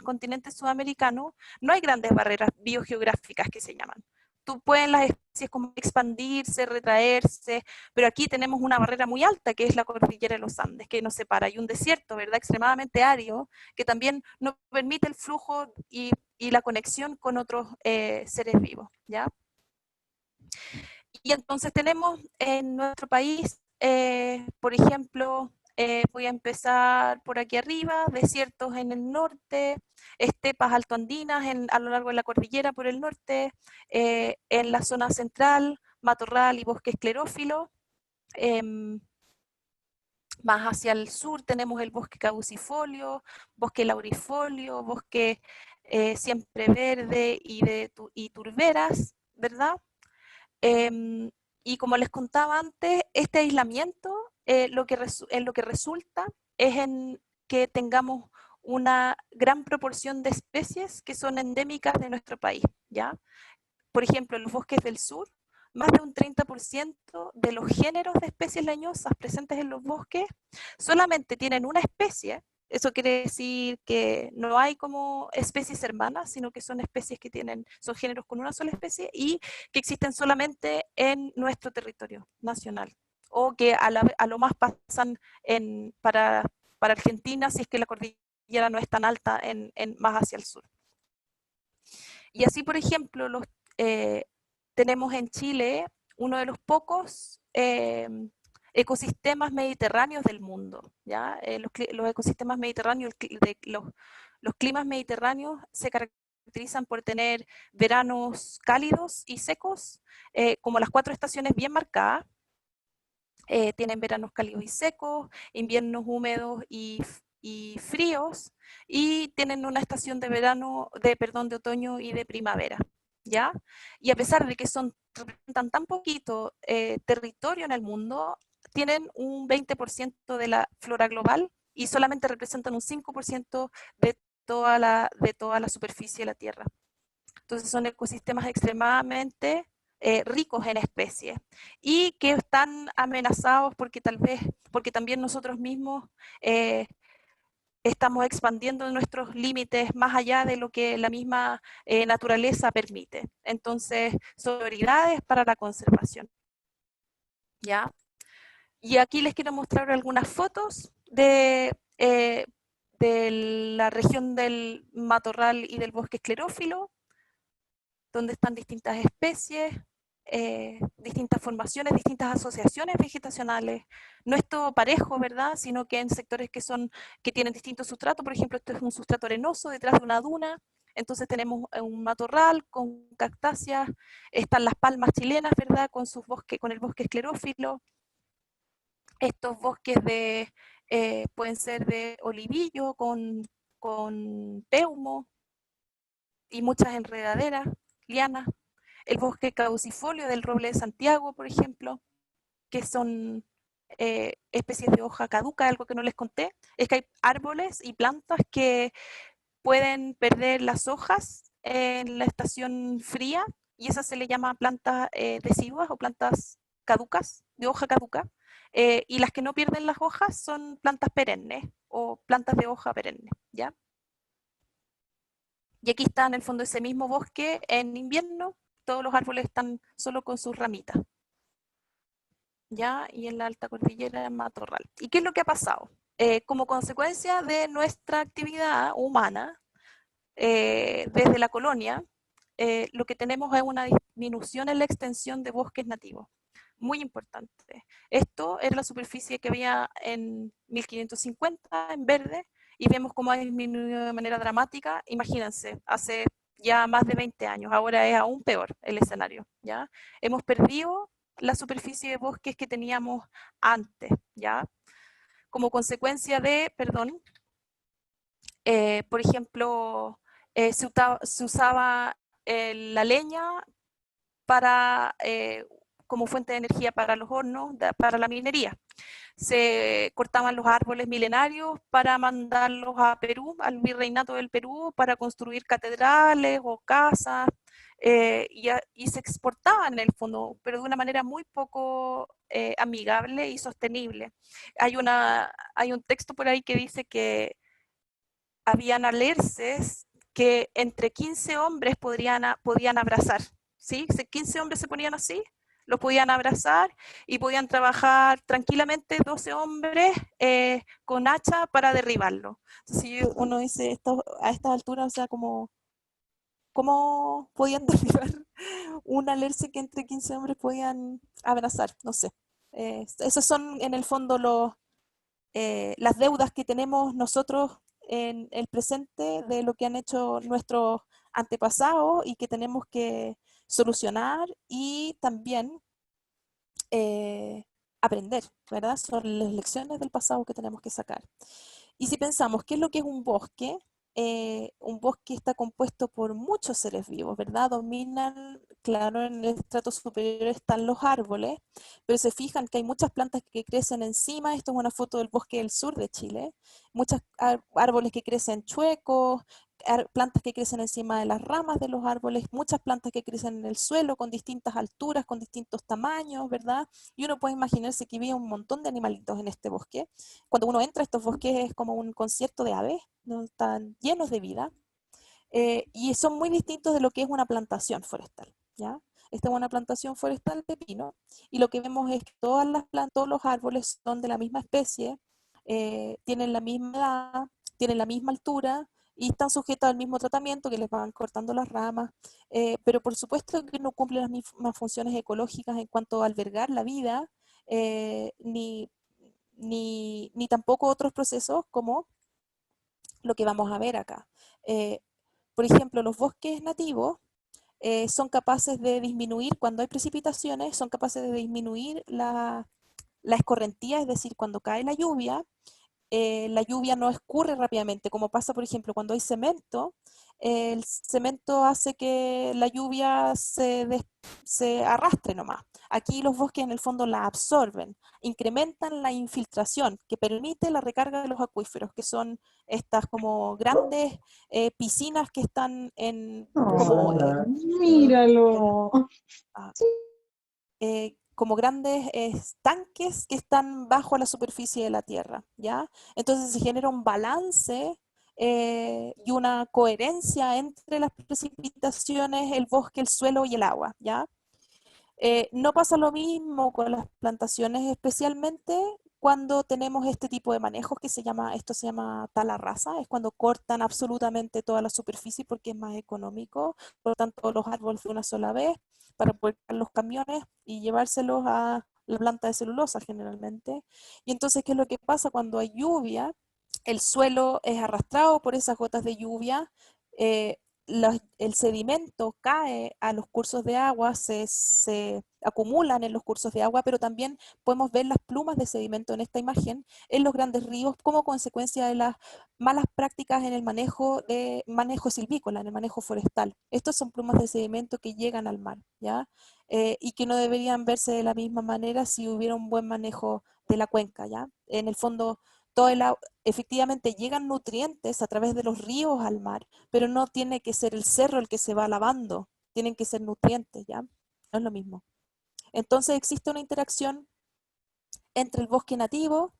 [SPEAKER 2] continente sudamericano no hay grandes barreras biogeográficas que se llaman. Tú pueden las especies como expandirse, retraerse, pero aquí tenemos una barrera muy alta que es la cordillera de los Andes, que nos separa, y un desierto, ¿verdad? Extremadamente árido, que también no permite el flujo y la conexión con otros seres vivos, ¿ya? Y entonces tenemos en nuestro país, por ejemplo, voy a empezar por aquí arriba, desiertos en el norte, estepas altoandinas a lo largo de la cordillera por el norte, en la zona central, matorral y bosque esclerófilo. Más hacia el sur tenemos el bosque caducifolio, bosque laurifolio, bosque siempre verde y turberas, ¿verdad? Y como les contaba antes, este aislamiento en lo que resulta es en que tengamos una gran proporción de especies que son endémicas de nuestro país, ¿ya? Por ejemplo, en los bosques del sur, más de un 30% de los géneros de especies leñosas presentes en los bosques solamente tienen una especie. Eso quiere decir que no hay como especies hermanas, sino que son especies que son géneros con una sola especie y que existen solamente en nuestro territorio nacional. O que a lo más pasan para Argentina, si es que la cordillera no es tan alta más hacia el sur. Y así, por ejemplo, tenemos en Chile uno de los pocos ecosistemas mediterráneos del mundo, ¿ya? Los ecosistemas mediterráneos, los climas mediterráneos se caracterizan por tener veranos cálidos y secos, como las 4 estaciones bien marcadas. Tienen veranos cálidos y secos, inviernos húmedos y fríos, y tienen una estación de otoño y de primavera, ¿ya? Y a pesar de que representan tan poquito territorio en el mundo, tienen un 20% de la flora global y solamente representan un 5% de toda la superficie de la Tierra. Entonces son ecosistemas extremadamente ricos en especies y que están amenazados porque también nosotros mismos estamos expandiendo nuestros límites más allá de lo que la misma naturaleza permite. Entonces, son prioridades para la conservación. ¿Ya? Y aquí les quiero mostrar algunas fotos de la región del matorral y del bosque esclerófilo, donde están distintas especies, distintas formaciones, distintas asociaciones vegetacionales. No es todo parejo, ¿verdad? Sino que en sectores que tienen distintos sustratos. Por ejemplo, esto es un sustrato arenoso detrás de una duna. Entonces tenemos un matorral con cactáceas. Están las palmas chilenas, ¿verdad? Con el bosque esclerófilo. Estos bosques pueden ser de olivillo con peumo y muchas enredaderas, lianas. El bosque caducifolio del roble de Santiago, por ejemplo, que son especies de hoja caduca. Algo que no les conté es que hay árboles y plantas que pueden perder las hojas en la estación fría, y esas se le llama plantas deciduas o plantas caducas, de hoja caduca, y las que no pierden las hojas son plantas perennes o plantas de hoja perenne, ¿ya? Y aquí está en el fondo ese mismo bosque en invierno. Todos los árboles están solo con sus ramitas, ¿ya? Y en la alta cordillera matorral. ¿Y qué es lo que ha pasado? Como consecuencia de nuestra actividad humana, desde la colonia, lo que tenemos es una disminución en la extensión de bosques nativos. Muy importante. Esto era la superficie que había en 1550 en verde, y vemos cómo ha disminuido de manera dramática. Imagínense, hace ya más de 20 años, ahora es aún peor el escenario, ¿ya? Hemos perdido la superficie de bosques que teníamos antes, ¿ya? Como consecuencia por ejemplo, se usaba la leña como fuente de energía para los hornos, para la minería. Se cortaban los árboles milenarios para mandarlos a Perú, al virreinato del Perú, para construir catedrales o casas. y se exportaban en el fondo, pero de una manera muy poco amigable y sostenible. Hay un texto por ahí que dice que habían alerces que entre 15 hombres podían abrazar, ¿sí? 15 hombres se ponían así, los podían abrazar y podían trabajar tranquilamente 12 hombres con hacha para derribarlo. Entonces uno dice, a estas alturas, o sea, ¿cómo podían derribar un alerce que entre 15 hombres podían abrazar? No sé. Esos son en el fondo las deudas que tenemos nosotros en el presente de lo que han hecho nuestros antepasados y que tenemos que solucionar y también aprender, ¿verdad? Son las lecciones del pasado que tenemos que sacar. Y si pensamos, ¿qué es lo que es un bosque? Un bosque está compuesto por muchos seres vivos, ¿verdad? Dominan, claro, en el estrato superior están los árboles, pero se fijan que hay muchas plantas que crecen encima. Esto es una foto del bosque del sur de Chile. Muchos árboles que crecen chuecos, plantas que crecen encima de las ramas de los árboles, muchas plantas que crecen en el suelo con distintas alturas, con distintos tamaños, ¿verdad? Y uno puede imaginarse que había un montón de animalitos en este bosque. Cuando uno entra a estos bosques es como un concierto de aves, ¿no? Están llenos de vida, y son muy distintos de lo que es una plantación forestal, ¿ya? Esta es una plantación forestal de pino, y lo que vemos es que todas las plantas, todos los árboles son de la misma especie, tienen la misma edad, tienen la misma altura, y están sujetos al mismo tratamiento, que les van cortando las ramas, pero por supuesto que no cumplen las mismas funciones ecológicas en cuanto a albergar la vida, ni tampoco otros procesos como lo que vamos a ver acá. Eh, por ejemplo, los bosques nativos son capaces de disminuir, cuando hay precipitaciones, son capaces de disminuir la escorrentía, es decir, cuando cae la lluvia no escurre rápidamente, como pasa, por ejemplo, cuando hay cemento. El cemento hace que la lluvia se arrastre nomás. Aquí los bosques en el fondo la absorben, incrementan la infiltración que permite la recarga de los acuíferos, que son estas como grandes piscinas que están como,
[SPEAKER 3] Hola, míralo.
[SPEAKER 2] ah, como grandes estanques que están bajo la superficie de la Tierra, ¿ya? Entonces se genera un balance y una coherencia entre las precipitaciones, el bosque, el suelo y el agua, ¿ya? No pasa lo mismo con las plantaciones, especialmente cuando tenemos este tipo de manejos esto se llama tala rasa, es cuando cortan absolutamente toda la superficie porque es más económico, cortan todos los árboles de una sola vez para poder llevar los camiones y llevárselos a la planta de celulosa generalmente. Y entonces, ¿qué es lo que pasa cuando hay lluvia? El suelo es arrastrado por esas gotas de lluvia, eh, el sedimento cae a los cursos de agua, se acumulan en los cursos de agua, pero también podemos ver las plumas de sedimento en esta imagen en los grandes ríos como consecuencia de las malas prácticas en el manejo silvícola, en el manejo forestal. Estos son plumas de sedimento que llegan al mar, ¿ya? Y que no deberían verse de la misma manera si hubiera un buen manejo de la cuenca, ¿ya? En el fondo, efectivamente llegan nutrientes a través de los ríos al mar, pero no tiene que ser el cerro el que se va lavando, tienen que ser nutrientes, ¿ya? No es lo mismo. Entonces existe una interacción entre el bosque nativo,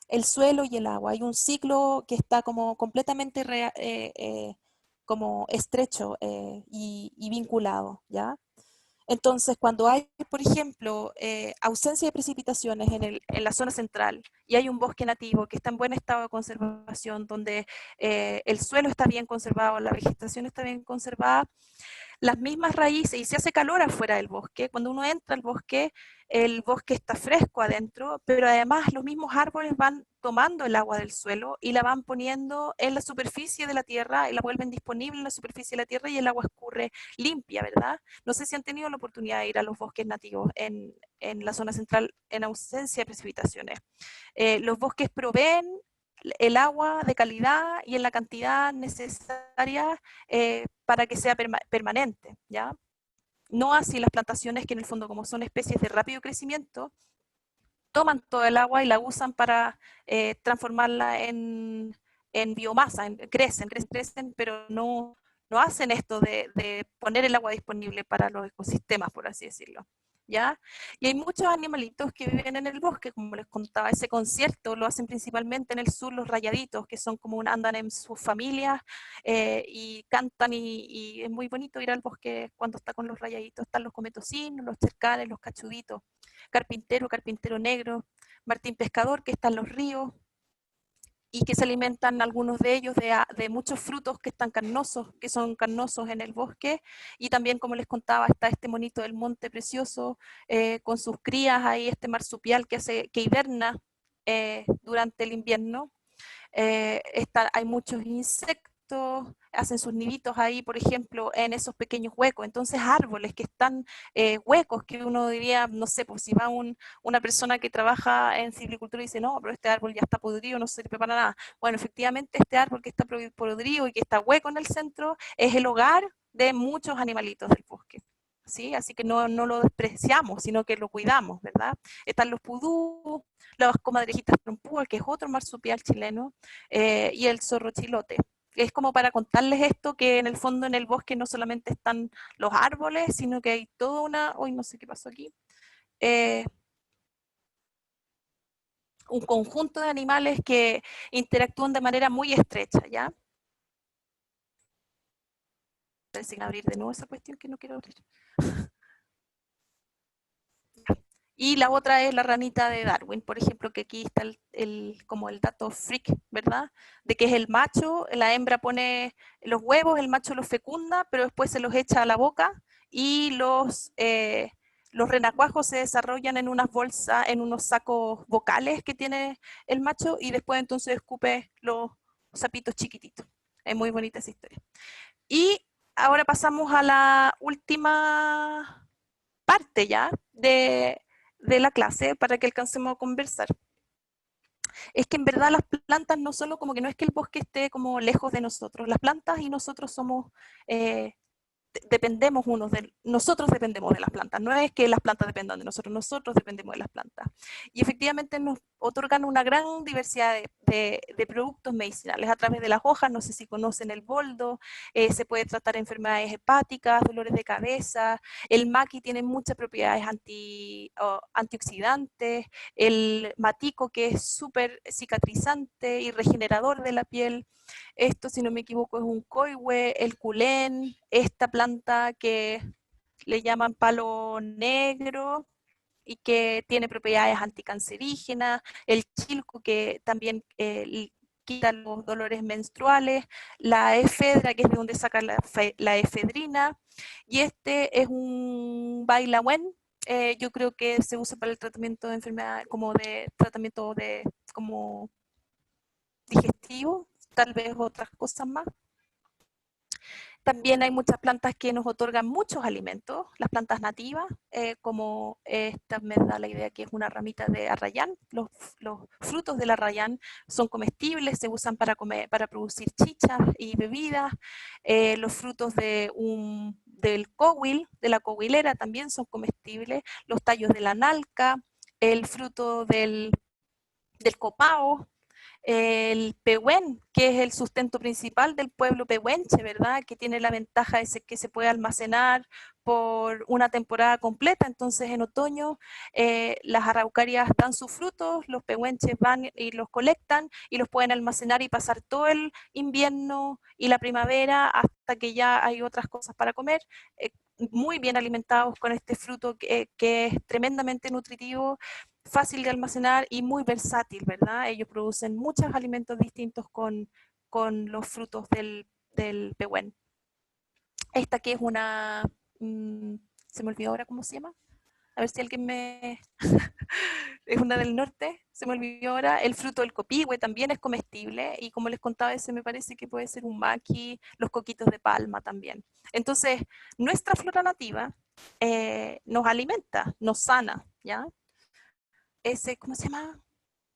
[SPEAKER 2] el suelo y el agua. Hay un ciclo que está como completamente como estrecho y vinculado, ¿ya? Entonces, cuando hay, por ejemplo, ausencia de precipitaciones en la zona central y hay un bosque nativo que está en buen estado de conservación, donde el suelo está bien conservado, la vegetación está bien conservada, las mismas raíces, y se hace calor afuera del bosque, cuando uno entra al bosque, el bosque está fresco adentro, pero además los mismos árboles van tomando el agua del suelo y la van poniendo en la superficie de la tierra y la vuelven disponible en la superficie de la tierra y el agua escurre limpia, ¿verdad? No sé si han tenido la oportunidad de ir a los bosques nativos en la zona central en ausencia de precipitaciones. Los bosques proveen el agua de calidad y en la cantidad necesaria para que sea permanente, ¿ya? No así las plantaciones que en el fondo, como son especies de rápido crecimiento, toman todo el agua y la usan para transformarla en biomasa, crecen, pero no hacen esto de poner el agua disponible para los ecosistemas, por así decirlo. ¿Ya? Y hay muchos animalitos que viven en el bosque, como les contaba, ese concierto lo hacen principalmente en el sur los rayaditos, que son como andan en sus familias y cantan y es muy bonito ir al bosque cuando está con los rayaditos. Están los cometocinos, los cercales, los cachuditos, carpintero, carpintero negro, martín pescador, que está en los ríos, y que se alimentan algunos de ellos de muchos frutos que están carnosos, que son carnosos en el bosque, y también, como les contaba, está este monito del monte precioso, con sus crías ahí, este marsupial que hiberna durante el invierno. Hay muchos insectos, hacen sus niditos ahí, por ejemplo, en esos pequeños huecos. Entonces, árboles que están huecos, que uno diría, no sé, pues si va una persona que trabaja en silvicultura y dice, no, pero este árbol ya está podrido, no sirve para nada. Bueno, efectivamente, este árbol que está podrido y que está hueco en el centro es el hogar de muchos animalitos del bosque. ¿Sí? Así que no lo despreciamos, sino que lo cuidamos, ¿verdad? Están los pudú, las comadrejitas trompúas, que es otro marsupial chileno, y el zorro chilote. Es como para contarles esto, que en el fondo en el bosque no solamente están los árboles, sino que hay toda una, hoy no sé qué pasó aquí, un conjunto de animales que interactúan de manera muy estrecha, ¿ya? Sin abrir de nuevo esa cuestión que no quiero abrir. Y la otra es la ranita de Darwin, por ejemplo, que aquí está como el dato freak, ¿verdad? De que es el macho, la hembra pone los huevos, el macho los fecunda, pero después se los echa a la boca y los renacuajos se desarrollan en unas bolsas, en unos sacos vocales que tiene el macho y después entonces escupe los sapitos chiquititos. Es muy bonita esa historia. Y ahora pasamos a la última parte ya de la clase para que alcancemos a conversar. Es que en verdad las plantas no solo como que no es que el bosque esté como lejos de nosotros, las plantas y nosotros somos nosotros dependemos de las plantas, no es que las plantas dependan de nosotros, nosotros dependemos de las plantas. Y efectivamente nos otorgan una gran diversidad de productos medicinales a través de las hojas, no sé si conocen el boldo, se puede tratar enfermedades hepáticas, dolores de cabeza, el maqui tiene muchas propiedades antioxidantes, el matico que es súper cicatrizante y regenerador de la piel. Esto, si no me equivoco, es un coihue, el culén, esta planta que le llaman palo negro y que tiene propiedades anticancerígenas, el chilco que también quita los dolores menstruales, la efedra que es de donde saca la efedrina, y este es un bailawen, yo creo que se usa para el tratamiento de enfermedades, como de tratamiento de como digestivo, tal vez otras cosas más. También hay muchas plantas que nos otorgan muchos alimentos, las plantas nativas, como esta me da la idea que es una ramita de arrayán. Los frutos del arrayán son comestibles, se usan para producir chichas y bebidas. Los frutos del cohuil, de la cohuilera, también son comestibles. Los tallos de la nalca, el fruto del copao, el pehuen, que es el sustento principal del pueblo pehuenche, ¿verdad? Que tiene la ventaja de que se puede almacenar por una temporada completa. Entonces, en otoño, las araucarias dan sus frutos, los pehuenches van y los colectan y los pueden almacenar y pasar todo el invierno y la primavera hasta que ya hay otras cosas para comer. Muy bien alimentados con este fruto que es tremendamente nutritivo, fácil de almacenar y muy versátil, ¿verdad? Ellos producen muchos alimentos distintos con los frutos del pehuen. Esta que es se me olvidó ahora cómo se llama. A ver si alguien me... es una del norte, se me olvidó ahora. El fruto del copihue también es comestible y como les contaba, ese me parece que puede ser un maqui, los coquitos de palma también. Entonces, nuestra flora nativa nos alimenta, nos sana, ¿ya? ¿Cómo se llama?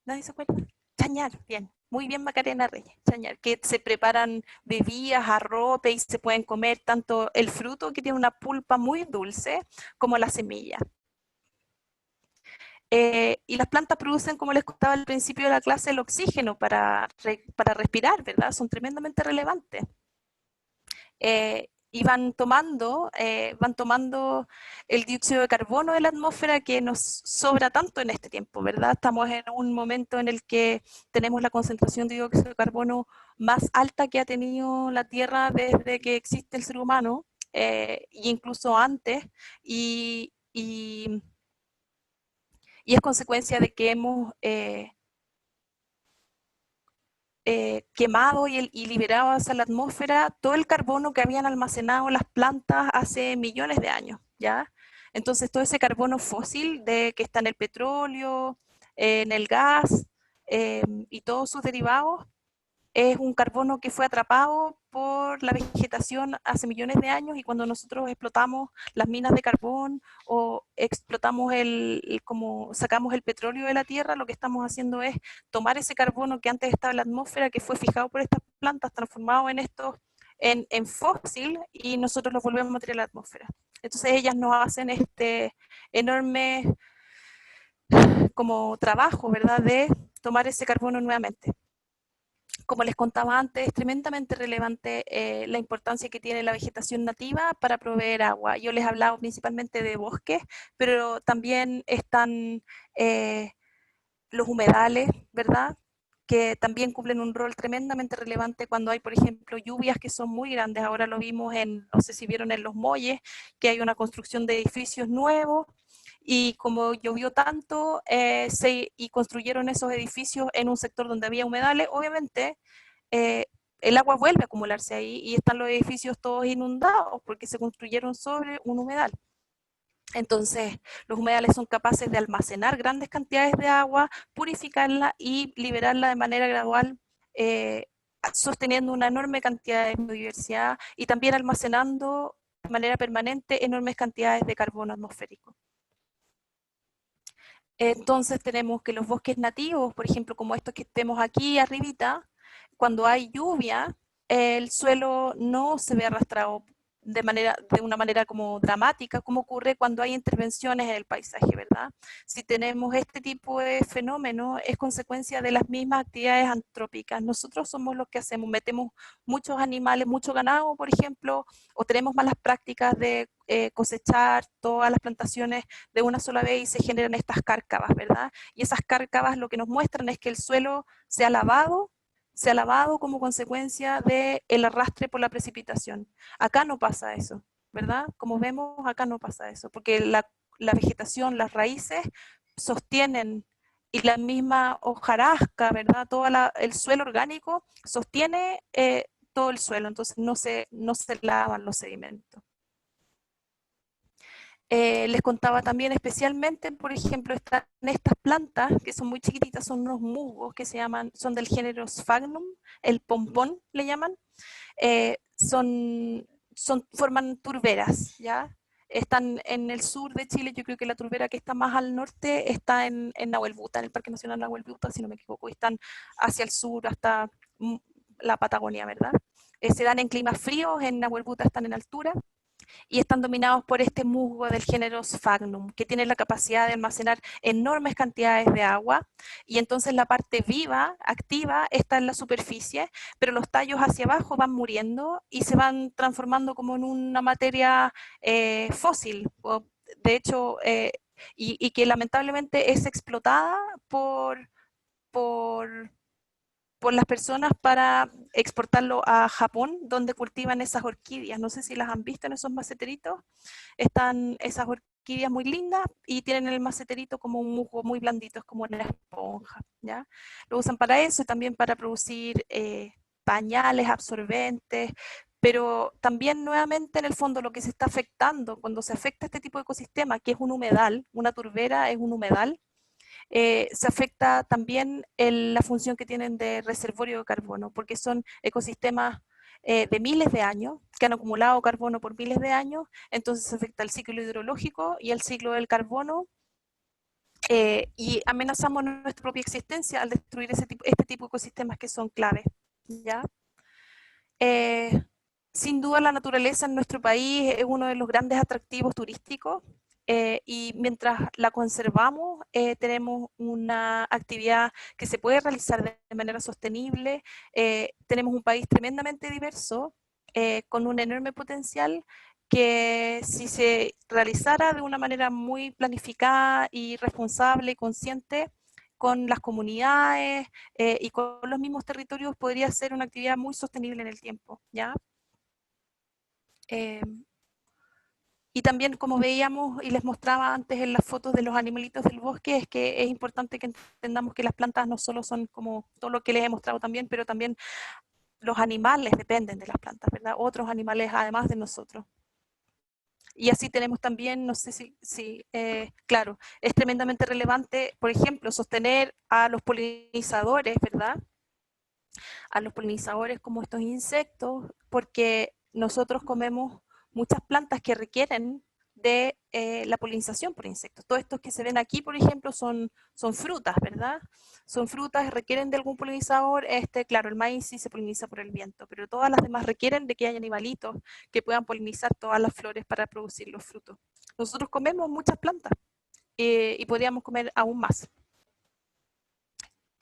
[SPEAKER 2] ¿Nadie se acuerda? Chañar, bien. Muy bien, Macarena Reyes, chañar, que se preparan bebidas, arrope y se pueden comer tanto el fruto, que tiene una pulpa muy dulce, como la semilla. Y las plantas producen, como les contaba al principio de la clase, el oxígeno para respirar, ¿verdad? Son tremendamente relevantes. y van tomando el dióxido de carbono de la atmósfera que nos sobra tanto en este tiempo, ¿verdad? Estamos en un momento en el que tenemos la concentración de dióxido de carbono más alta que ha tenido la Tierra desde que existe el ser humano, e incluso antes, y es consecuencia de que hemos quemado y liberado hacia la atmósfera todo el carbono que habían almacenado las plantas hace millones de años, ¿ya? Entonces todo ese carbono fósil que está en el petróleo, en el gas y todos sus derivados, es un carbono que fue atrapado por la vegetación hace millones de años, y cuando nosotros explotamos las minas de carbón o explotamos como sacamos el petróleo de la tierra, lo que estamos haciendo es tomar ese carbono que antes estaba en la atmósfera, que fue fijado por estas plantas, transformado en fósil, y nosotros lo volvemos a meter en la atmósfera. Entonces ellas nos hacen este enorme como trabajo, ¿verdad?, de tomar ese carbono nuevamente. Como les contaba antes, es tremendamente relevante la importancia que tiene la vegetación nativa para proveer agua. Yo les he hablado principalmente de bosques, pero también están los humedales, ¿verdad?, que también cumplen un rol tremendamente relevante cuando hay, por ejemplo, lluvias que son muy grandes. Ahora lo vimos no sé si vieron en Los Molles, que hay una construcción de edificios nuevos, y como llovió tanto y construyeron esos edificios en un sector donde había humedales, obviamente el agua vuelve a acumularse ahí y están los edificios todos inundados porque se construyeron sobre un humedal. Entonces, los humedales son capaces de almacenar grandes cantidades de agua, purificarla y liberarla de manera gradual, sosteniendo una enorme cantidad de biodiversidad y también almacenando de manera permanente enormes cantidades de carbono atmosférico. Entonces tenemos que los bosques nativos, por ejemplo, como estos que tenemos aquí arribita, cuando hay lluvia, el suelo no se ve arrastrado de una manera como dramática, como ocurre cuando hay intervenciones en el paisaje, ¿verdad? Si tenemos este tipo de fenómeno, es consecuencia de las mismas actividades antrópicas. Nosotros somos los que hacemos, metemos muchos animales, mucho ganado, por ejemplo, o tenemos malas prácticas de cosechar todas las plantaciones de una sola vez y se generan estas cárcavas, ¿verdad? Y esas cárcavas lo que nos muestran es que el suelo se ha lavado como consecuencia del arrastre por la precipitación. Acá no pasa eso, ¿verdad? Como vemos, acá no pasa eso, porque la vegetación, las raíces sostienen, y la misma hojarasca, ¿verdad? Todo el suelo orgánico sostiene todo el suelo, entonces no se lavan los sedimentos. Les contaba también especialmente, por ejemplo, están estas plantas que son muy chiquititas, son unos musgos que son del género Sphagnum, el pompón le llaman, forman turberas, ¿ya? Están en el sur de Chile. Yo creo que la turbera que está más al norte está en Nahuel Buta, en el Parque Nacional Nahuel Buta, si no me equivoco, y están hacia el sur hasta la Patagonia, ¿verdad? Se dan en climas fríos, en Nahuel Buta están en altura, y están dominados por este musgo del género Sphagnum, que tiene la capacidad de almacenar enormes cantidades de agua, y entonces la parte viva, activa, está en la superficie, pero los tallos hacia abajo van muriendo y se van transformando como en una materia fósil, de hecho, y que lamentablemente es explotada por las personas para exportarlo a Japón, donde cultivan esas orquídeas. No sé si las han visto en esos maceteritos. Están esas orquídeas muy lindas y tienen el maceterito como un musgo muy blandito, es como una esponja, ¿ya? Lo usan para eso y también para producir pañales, absorbentes, pero también nuevamente en el fondo lo que se está afectando, cuando se afecta este tipo de ecosistema, que es un humedal, una turbera es un humedal, se afecta también la función que tienen de reservorio de carbono, porque son ecosistemas de miles de años, que han acumulado carbono por miles de años, entonces se afecta el ciclo hidrológico y el ciclo del carbono, y amenazamos nuestra propia existencia al destruir este tipo de ecosistemas que son claves, ¿ya? Sin duda la naturaleza en nuestro país es uno de los grandes atractivos turísticos, y mientras la conservamos tenemos una actividad que se puede realizar de manera sostenible. Tenemos un país tremendamente diverso, con un enorme potencial que si se realizara de una manera muy planificada y responsable y consciente con las comunidades y con los mismos territorios, podría ser una actividad muy sostenible en el tiempo, ¿ya? Y también, como veíamos y les mostraba antes en las fotos de los animalitos del bosque, es que es importante que entendamos que las plantas no solo son como todo lo que les he mostrado también, pero también los animales dependen de las plantas, ¿verdad? Otros animales además de nosotros. Y así tenemos también, no sé si claro, es tremendamente relevante, por ejemplo, sostener a los polinizadores, ¿verdad? A los polinizadores como estos insectos, porque nosotros comemos muchas plantas que requieren de la polinización por insectos. Todos estos que se ven aquí, por ejemplo, son frutas, ¿verdad? Son frutas, requieren de algún polinizador. Claro, el maíz sí se poliniza por el viento, pero todas las demás requieren de que haya animalitos que puedan polinizar todas las flores para producir los frutos. Nosotros comemos muchas plantas y podríamos comer aún más.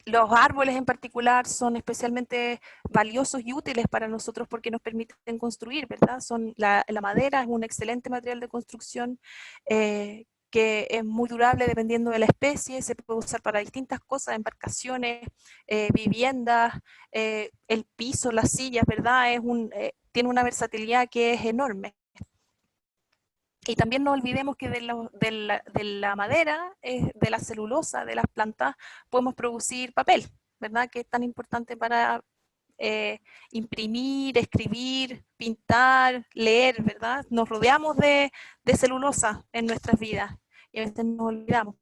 [SPEAKER 2] Los árboles en particular son especialmente valiosos y útiles para nosotros porque nos permiten construir, ¿verdad? La madera es un excelente material de construcción que es muy durable dependiendo de la especie, se puede usar para distintas cosas, embarcaciones, viviendas, el piso, las sillas, ¿verdad? Tiene una versatilidad que es enorme. Y también no olvidemos que de la madera, de la celulosa de las plantas, podemos producir papel, ¿verdad? Que es tan importante para imprimir, escribir, pintar, leer, ¿verdad? Nos rodeamos de celulosa en nuestras vidas y a veces nos olvidamos.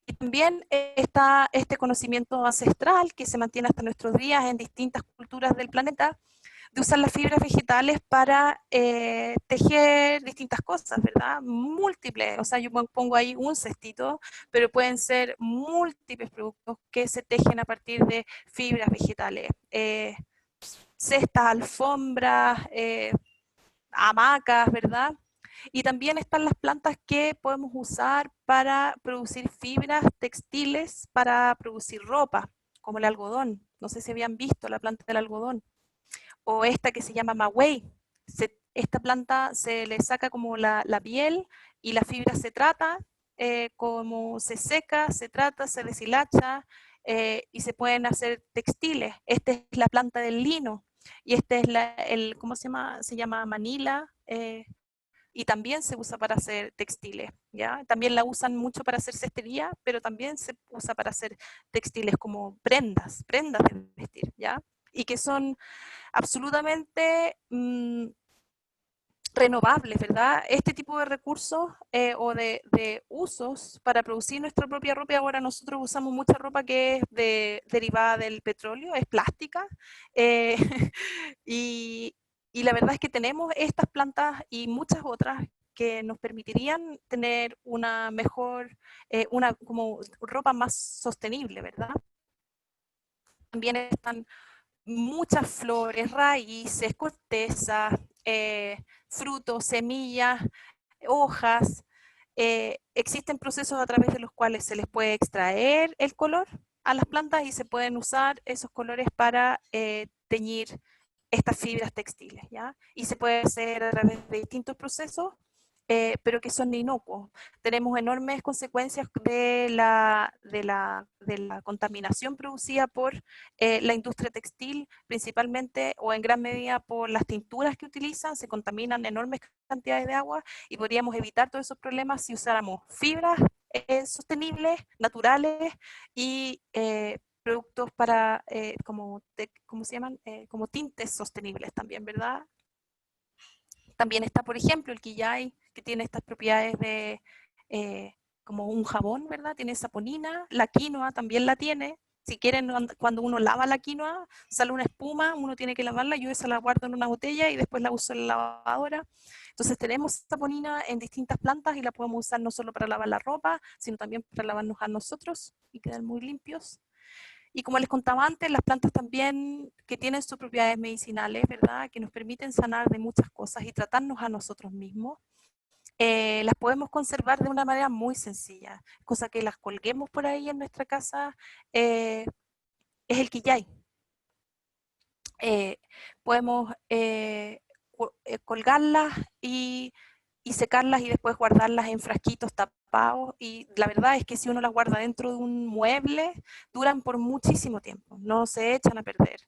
[SPEAKER 2] Y también está este conocimiento ancestral que se mantiene hasta nuestros días en distintas culturas del planeta, de usar las fibras vegetales para tejer distintas cosas, ¿verdad? Múltiples, o sea, yo pongo ahí un cestito, pero pueden ser múltiples productos que se tejen a partir de fibras vegetales. Cestas, alfombras, hamacas, ¿verdad? Y también están las plantas que podemos usar para producir fibras textiles, para producir ropa, como el algodón. No sé si habían visto la planta del algodón. O esta que se llama maguey. Esta planta se le saca como la piel y la fibra se trata, como se seca, se trata, se deshilacha y se pueden hacer textiles. Esta es la planta del lino y este es ¿cómo se llama? Se llama manila y también se usa para hacer textiles, ¿ya? También la usan mucho para hacer cestería, pero también se usa para hacer textiles como prendas de vestir, ¿ya? Y que son absolutamente renovables, ¿verdad? Este tipo de recursos o de usos para producir nuestra propia ropa, ahora nosotros usamos mucha ropa que es derivada del petróleo, es plástica, eh, y, y la verdad es que tenemos estas plantas y muchas otras que nos permitirían tener una mejor, como ropa más sostenible, ¿verdad? También están muchas flores, raíces, cortezas, frutos, semillas, hojas. Existen procesos a través de los cuales se les puede extraer el color a las plantas y se pueden usar esos colores para teñir estas fibras textiles, ¿ya? Y se puede hacer a través de distintos procesos, pero que son inocuos. Tenemos enormes consecuencias de la contaminación producida por la industria textil, principalmente o en gran medida por las tinturas que utilizan, se contaminan enormes cantidades de agua y podríamos evitar todos esos problemas si usáramos fibras sostenibles, naturales y productos para, ¿cómo se llaman? Como tintes sostenibles también, ¿verdad? También está, por ejemplo, el quillay, que tiene estas propiedades de como un jabón, ¿verdad? Tiene saponina, la quinoa también la tiene. Si quieren, cuando uno lava la quinoa, sale una espuma, uno tiene que lavarla, yo esa la guardo en una botella y después la uso en la lavadora. Entonces tenemos saponina en distintas plantas y la podemos usar no solo para lavar la ropa, sino también para lavarnos a nosotros y quedar muy limpios. Y como les contaba antes, las plantas también que tienen sus propiedades medicinales, ¿verdad? Que nos permiten sanar de muchas cosas y tratarnos a nosotros mismos, las podemos conservar de una manera muy sencilla. Cosa que las colguemos por ahí en nuestra casa, es el quillay. Podemos colgarlas y secarlas y después guardarlas en frasquitos tapados. Y la verdad es que si uno las guarda dentro de un mueble, duran por muchísimo tiempo, no se echan a perder.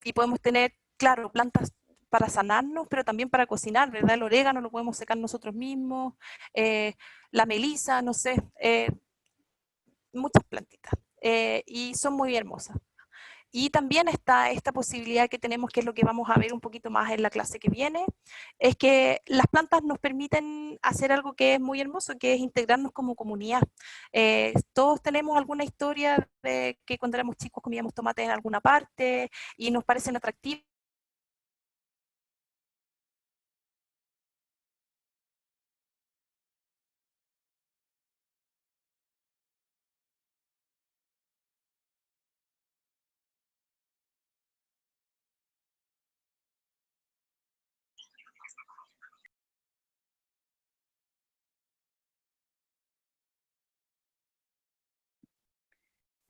[SPEAKER 2] Y podemos tener, claro, plantas para sanarnos, pero también para cocinar, ¿verdad? El orégano lo podemos secar nosotros mismos, la melisa, no sé, muchas plantitas. Y son muy hermosas. Y también está esta posibilidad que tenemos, que es lo que vamos a ver un poquito más en la clase que viene, es que las plantas nos permiten hacer algo que es muy hermoso, que es integrarnos como comunidad. Todos tenemos alguna historia de que cuando éramos chicos comíamos tomates en alguna parte y nos parecen atractivos.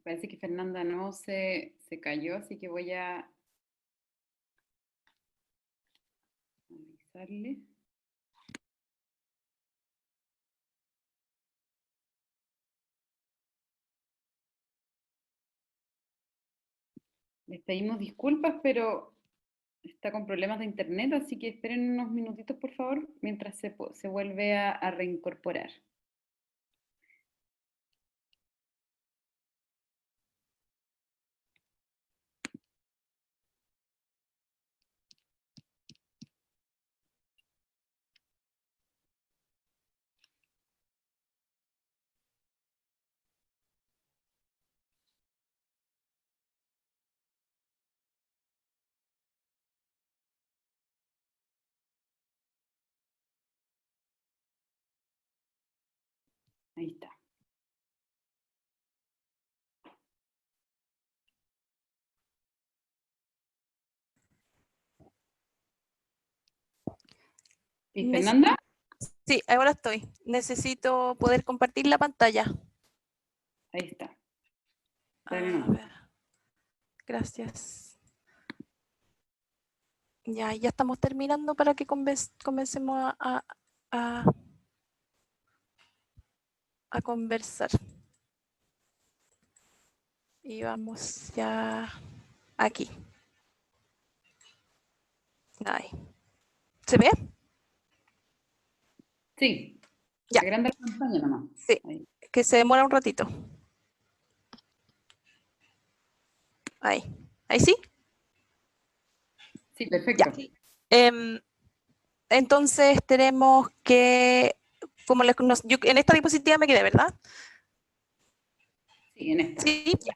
[SPEAKER 1] Parece que Fernanda no se cayó, así que voy a avisarle. Les pedimos disculpas, pero está con problemas de internet, así que esperen unos minutitos, por favor, mientras se vuelve a reincorporar. Ahí está. ¿Y Fernanda?
[SPEAKER 2] Sí, ahora estoy. Necesito poder compartir la pantalla.
[SPEAKER 1] Ahí está.
[SPEAKER 2] A
[SPEAKER 1] Dale nomás.
[SPEAKER 2] ver. Gracias. Ya estamos terminando para que comencemos a conversar. Y vamos ya aquí. Ahí. ¿Se ve?
[SPEAKER 1] Sí.
[SPEAKER 2] Ya.
[SPEAKER 1] Agranda la pantalla nomás.
[SPEAKER 2] Sí,
[SPEAKER 1] Ahí.
[SPEAKER 2] que se demora un ratito. Ahí. ¿Ahí sí?
[SPEAKER 1] Sí, perfecto.
[SPEAKER 2] Entonces tenemos que, como yo en esta diapositiva me quedé, ¿verdad?
[SPEAKER 1] Sí, en esta.
[SPEAKER 2] Sí, ya.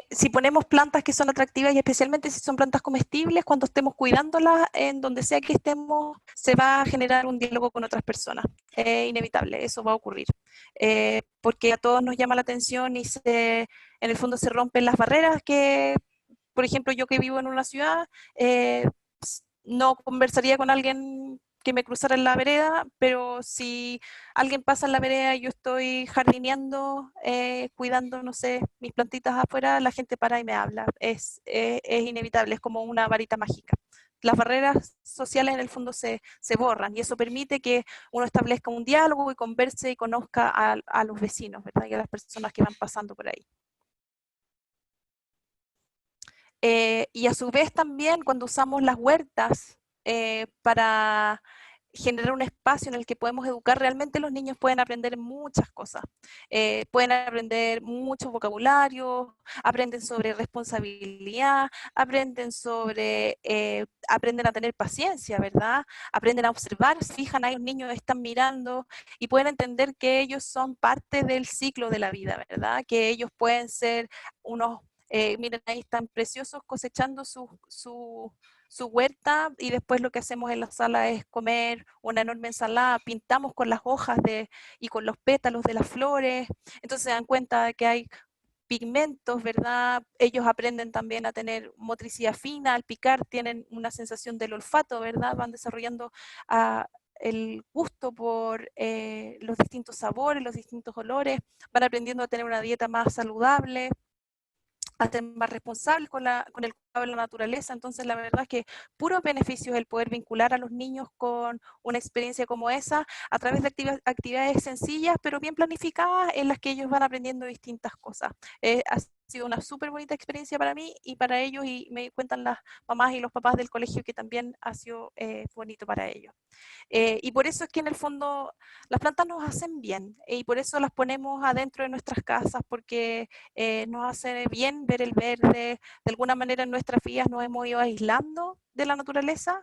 [SPEAKER 2] Si ponemos plantas que son atractivas y especialmente si son plantas comestibles, cuando estemos cuidándolas, en donde sea que estemos, se va a generar un diálogo con otras personas. Es inevitable, eso va a ocurrir. Porque a todos nos llama la atención y en el fondo se rompen las barreras que, por ejemplo, yo que vivo en una ciudad, no conversaría con alguien que me cruzara en la vereda, pero si alguien pasa en la vereda y yo estoy jardineando, cuidando, no sé, mis plantitas afuera, la gente para y me habla. Es inevitable, es como una varita mágica. Las barreras sociales en el fondo se borran y eso permite que uno establezca un diálogo y converse y conozca a los vecinos, ¿verdad? Y a las personas que van pasando por ahí. Y a su vez también cuando usamos las huertas para generar un espacio en el que podemos educar, realmente los niños pueden aprender muchas cosas. Pueden aprender mucho vocabulario, aprenden sobre responsabilidad, aprenden a tener paciencia, ¿verdad? Aprenden a observar, se fijan, ahí los niños están mirando y pueden entender que ellos son parte del ciclo de la vida, ¿verdad? Que ellos pueden ser unos miren, ahí están preciosos cosechando su huerta y después lo que hacemos en la sala es comer una enorme ensalada, pintamos con las hojas y con los pétalos de las flores, entonces se dan cuenta de que hay pigmentos, ¿verdad? Ellos aprenden también a tener motricidad fina, al picar tienen una sensación del olfato, ¿verdad? Van desarrollando el gusto por los distintos sabores, los distintos olores, van aprendiendo a tener una dieta más saludable, a ser más responsables con el en la naturaleza. Entonces la verdad es que puros beneficios el poder vincular a los niños con una experiencia como esa a través de actividades sencillas pero bien planificadas en las que ellos van aprendiendo distintas cosas. Ha sido una súper bonita experiencia para mí y para ellos, y me cuentan las mamás y los papás del colegio que también ha sido bonito para ellos. Y por eso es que en el fondo las plantas nos hacen bien, y por eso las ponemos adentro de nuestras casas, porque nos hace bien ver el verde. De alguna manera en nuestras vidas nos hemos ido aislando de la naturaleza,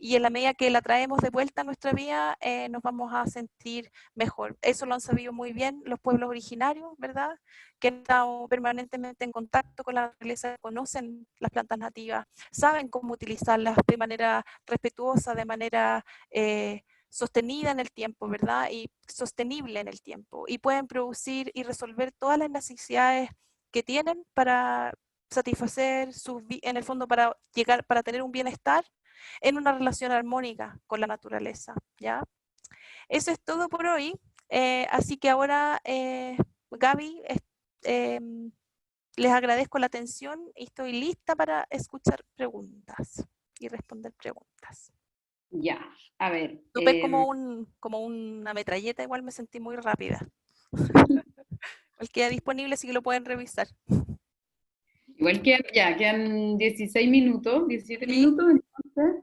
[SPEAKER 2] y en la medida que la traemos de vuelta a nuestra vida, nos vamos a sentir mejor. Eso lo han sabido muy bien los pueblos originarios, ¿verdad? Que han estado permanentemente en contacto con la naturaleza, conocen las plantas nativas, saben cómo utilizarlas de manera respetuosa, de manera sostenida en el tiempo, ¿verdad? Y sostenible en el tiempo. Y pueden producir y resolver todas las necesidades que tienen para satisfacer en el fondo, para llegar, para tener un bienestar en una relación armónica con la naturaleza, ¿ya? Eso es todo por hoy. Así que ahora, Gaby, les agradezco la atención y estoy lista para escuchar preguntas y responder preguntas.
[SPEAKER 1] Ya, a ver.
[SPEAKER 2] Supe como una metralleta, igual me sentí muy rápida. El que queda disponible, sí que lo pueden revisar.
[SPEAKER 1] Igual quedan 16 minutos, 17
[SPEAKER 2] ¿Sí?
[SPEAKER 1] minutos, entonces,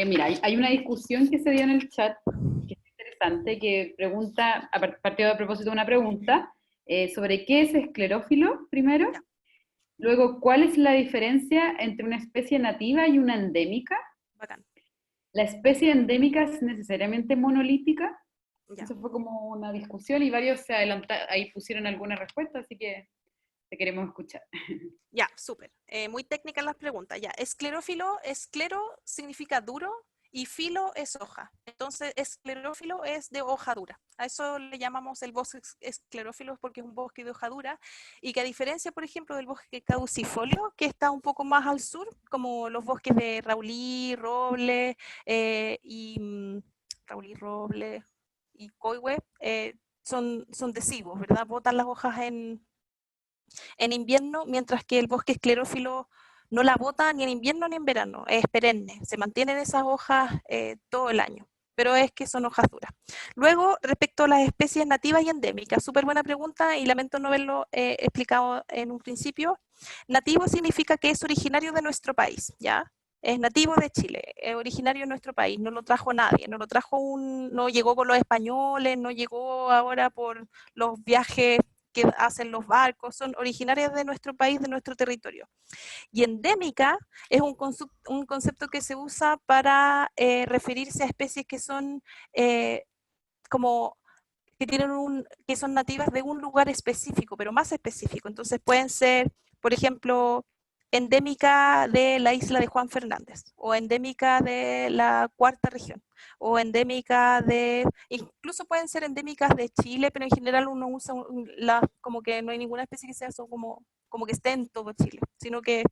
[SPEAKER 1] mira, hay una discusión que se dio en el chat, que es interesante, que pregunta, partió a propósito de una pregunta, sobre qué es esclerófilo, primero,
[SPEAKER 2] Ya,
[SPEAKER 1] luego, ¿cuál es la diferencia entre una especie nativa y una endémica?
[SPEAKER 2] bacán.
[SPEAKER 1] ¿La especie endémica es necesariamente monolítica?
[SPEAKER 2] Ya.
[SPEAKER 1] Eso fue como una discusión y varios se adelantaron, ahí pusieron alguna respuesta, así que te queremos escuchar.
[SPEAKER 2] Ya, súper. Muy técnicas las preguntas. Ya, esclerófilo, esclero significa duro y filo es hoja. Entonces, esclerófilo es de hoja dura. A eso le llamamos el bosque esclerófilo, porque es un bosque de hoja dura, y que a diferencia, por ejemplo, del bosque caducifolio, que está un poco más al sur, como los bosques de Raulí, Roble Raulí, Roble y Coihue, son deciduos, ¿verdad? Botan las hojas en invierno, mientras que el bosque esclerófilo no la bota ni en invierno ni en verano, es perenne, se mantienen esas hojas todo el año, pero es que son hojas duras. Luego, respecto a las especies nativas y endémicas, súper buena pregunta y lamento no haberlo explicado en un principio. Nativo significa que es originario de nuestro país, ¿ya? Es nativo de Chile, es originario de nuestro país, no lo trajo nadie, no llegó con los españoles, no llegó ahora por los viajes que hacen los barcos, son originarias de nuestro país, de nuestro territorio. Y endémica es un concepto que se usa para referirse a especies que son como que son nativas de un lugar específico, pero más específico. Entonces pueden ser, por ejemplo, endémica de la isla de Juan Fernández, o endémica de la cuarta región, o endémica incluso pueden ser endémicas de Chile, pero en general uno usa como que no hay ninguna especie que sea como que esté en todo Chile, sino que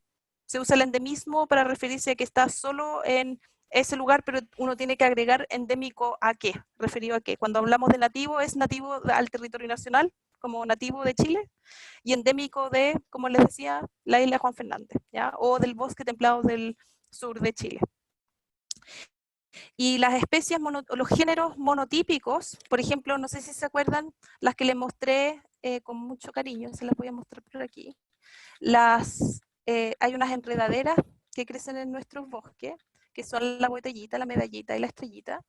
[SPEAKER 2] se usa el endemismo para referirse a que está solo en ese lugar, pero uno tiene que agregar endémico a qué, referido a qué. Cuando hablamos de nativo, es nativo al territorio nacional, como nativo de Chile, y endémico de, como les decía, la isla Juan Fernández, ¿ya? O del bosque templado del sur de Chile. Y las especies, los géneros monotípicos, por ejemplo, no sé si se acuerdan, las que les mostré con mucho cariño, se las voy a mostrar por aquí. Hay unas enredaderas que crecen en nuestros bosques, que son la botellita, la medallita y la estrellita,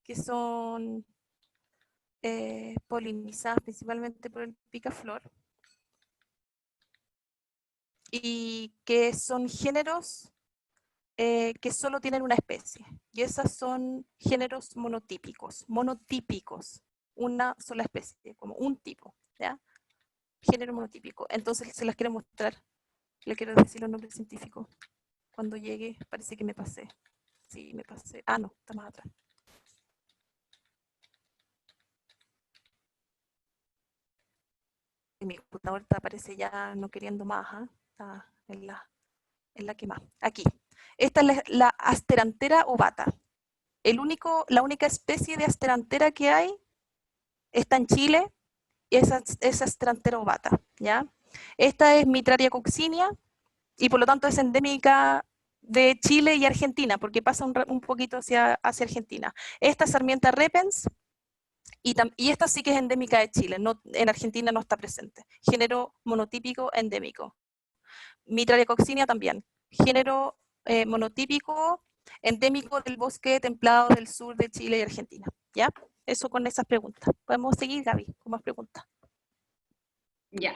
[SPEAKER 2] que son polinizadas principalmente por el picaflor, y que son géneros que solo tienen una especie, y esas son géneros monotípicos, una sola especie, como un tipo, ¿ya? Género monotípico. Entonces se las quiero mostrar, le quiero decir los nombres científicos. Cuando llegue, parece que me pasé. Sí, me pasé. Ah, no, está más atrás. Y mi computador aparece ya no queriendo más, ¿eh? Está en la que más. Aquí. Esta es la Asterantera ovata. La única especie de Asterantera que hay está en Chile, y es Asterantera ovata, ¿ya? Esta es Mitraria coccinea, y por lo tanto es endémica de Chile y Argentina, porque pasa un poquito hacia Argentina. Esta es Sarmienta repens, y esta sí que es endémica de Chile, no, en Argentina no está presente. Género monotípico endémico. Mitralia coccinea también. Género monotípico endémico del bosque templado del sur de Chile y Argentina. ¿Ya? Eso con esas preguntas. Podemos seguir, Gaby, con más preguntas.
[SPEAKER 1] Ya.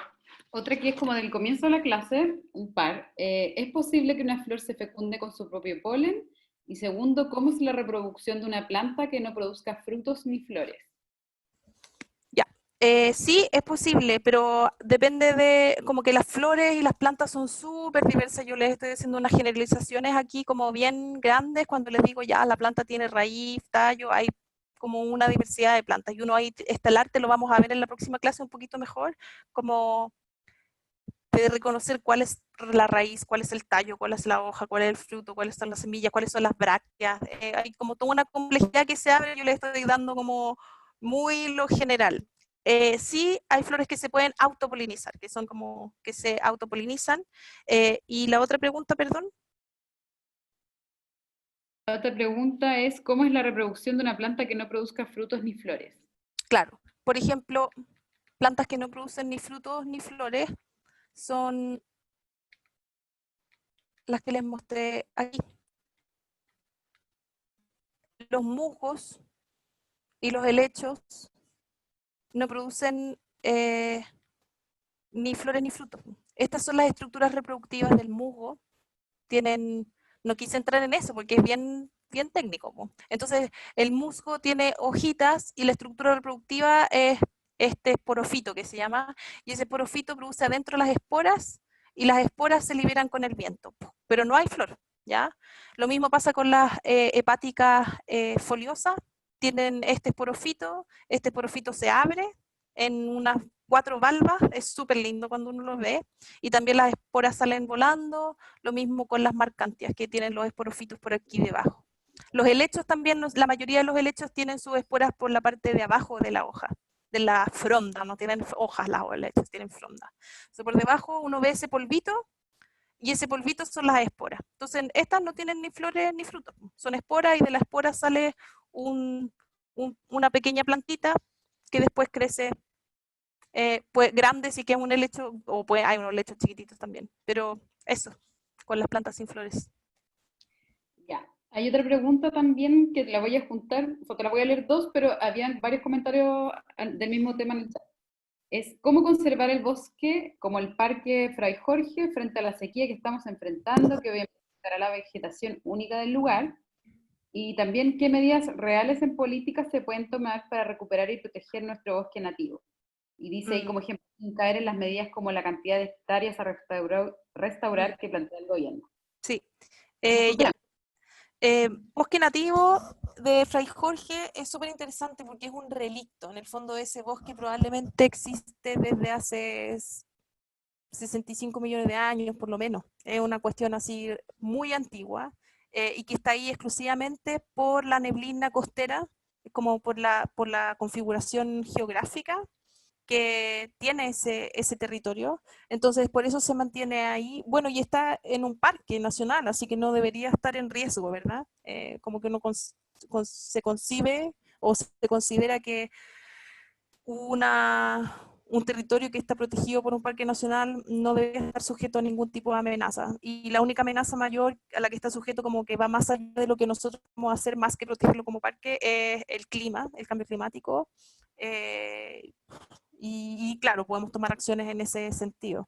[SPEAKER 1] Otra que es como del comienzo de la clase, un par. ¿Es posible que una flor se fecunde con su propio polen? Y segundo, ¿cómo es la reproducción de una planta que no produzca frutos ni flores?
[SPEAKER 2] Ya. Sí, es posible, pero depende de, como que las flores y las plantas son súper diversas. Yo les estoy haciendo unas generalizaciones aquí como bien grandes cuando les digo ya la planta tiene raíz, tallo, hay como una diversidad de plantas. Y uno ahí, estelar, te lo vamos a ver en la próxima clase un poquito mejor, como de reconocer cuál es la raíz, cuál es el tallo, cuál es la hoja, cuál es el fruto, cuáles son las semillas, cuáles son las brácteas. Hay como toda una complejidad que se abre, yo le estoy dando como muy lo general. Sí hay flores que se pueden autopolinizar, que son como que se autopolinizan. Y la otra pregunta, perdón.
[SPEAKER 1] La otra pregunta es, ¿cómo es la reproducción de una planta que no produzca frutos ni flores?
[SPEAKER 2] Claro, por ejemplo, plantas que no producen ni frutos ni flores son las que les mostré aquí. Los musgos y los helechos no producen ni flores ni frutos. Estas son las estructuras reproductivas del musgo. Tienen, no quise entrar en eso porque es bien, bien técnico. Entonces, el musgo tiene hojitas y la estructura reproductiva es este esporofito que se llama, y ese esporofito produce adentro las esporas y las esporas se liberan con el viento, pero no hay flor, ¿ya? Lo mismo pasa con las hepáticas foliosas, tienen este esporofito se abre en unas 4 valvas, es súper lindo cuando uno lo ve, y también las esporas salen volando, lo mismo con las marcantias, que tienen los esporofitos por aquí debajo. Los helechos también, la mayoría de los helechos tienen sus esporas por la parte de abajo de la hoja, de la fronda, no tienen hojas las helechos, tienen fronda. Entonces, por debajo uno ve ese polvito, y ese polvito son las esporas. Entonces, estas no tienen ni flores ni frutos, son esporas, y de la espora sale una pequeña plantita que después crece pues grande, sí que es un helecho, o pues hay unos helechos chiquititos también, pero eso, con las plantas sin flores.
[SPEAKER 1] Ya. Hay otra pregunta también que la voy a juntar, o sea, te la voy a leer dos, pero habían varios comentarios del mismo tema en el chat. Es cómo conservar el bosque como el Parque Fray Jorge frente a la sequía que estamos enfrentando, que obviamente afectará la vegetación única del lugar, y también qué medidas reales en política se pueden tomar para recuperar y proteger nuestro bosque nativo. Y dice ahí como ejemplo, sin caer en las medidas como la cantidad de hectáreas a restaurar que plantea el gobierno.
[SPEAKER 2] Sí,
[SPEAKER 1] Como
[SPEAKER 2] ya. Bosque nativo de Fray Jorge es súper interesante porque es un relicto. En el fondo, ese bosque probablemente existe desde hace 65 millones de años, por lo menos. Es una cuestión así muy antigua, y que está ahí exclusivamente por la neblina costera, como por la configuración geográfica que tiene ese territorio. Entonces, por eso se mantiene ahí. Bueno, y está en un parque nacional, así que no debería estar en riesgo, ¿verdad? Como que uno se concibe o se considera que un territorio que está protegido por un parque nacional no debe estar sujeto a ningún tipo de amenaza. Y la única amenaza mayor a la que está sujeto, como que va más allá de lo que nosotros podemos hacer más que protegerlo como parque, es el clima, el cambio climático. Y claro, podemos tomar acciones en ese sentido.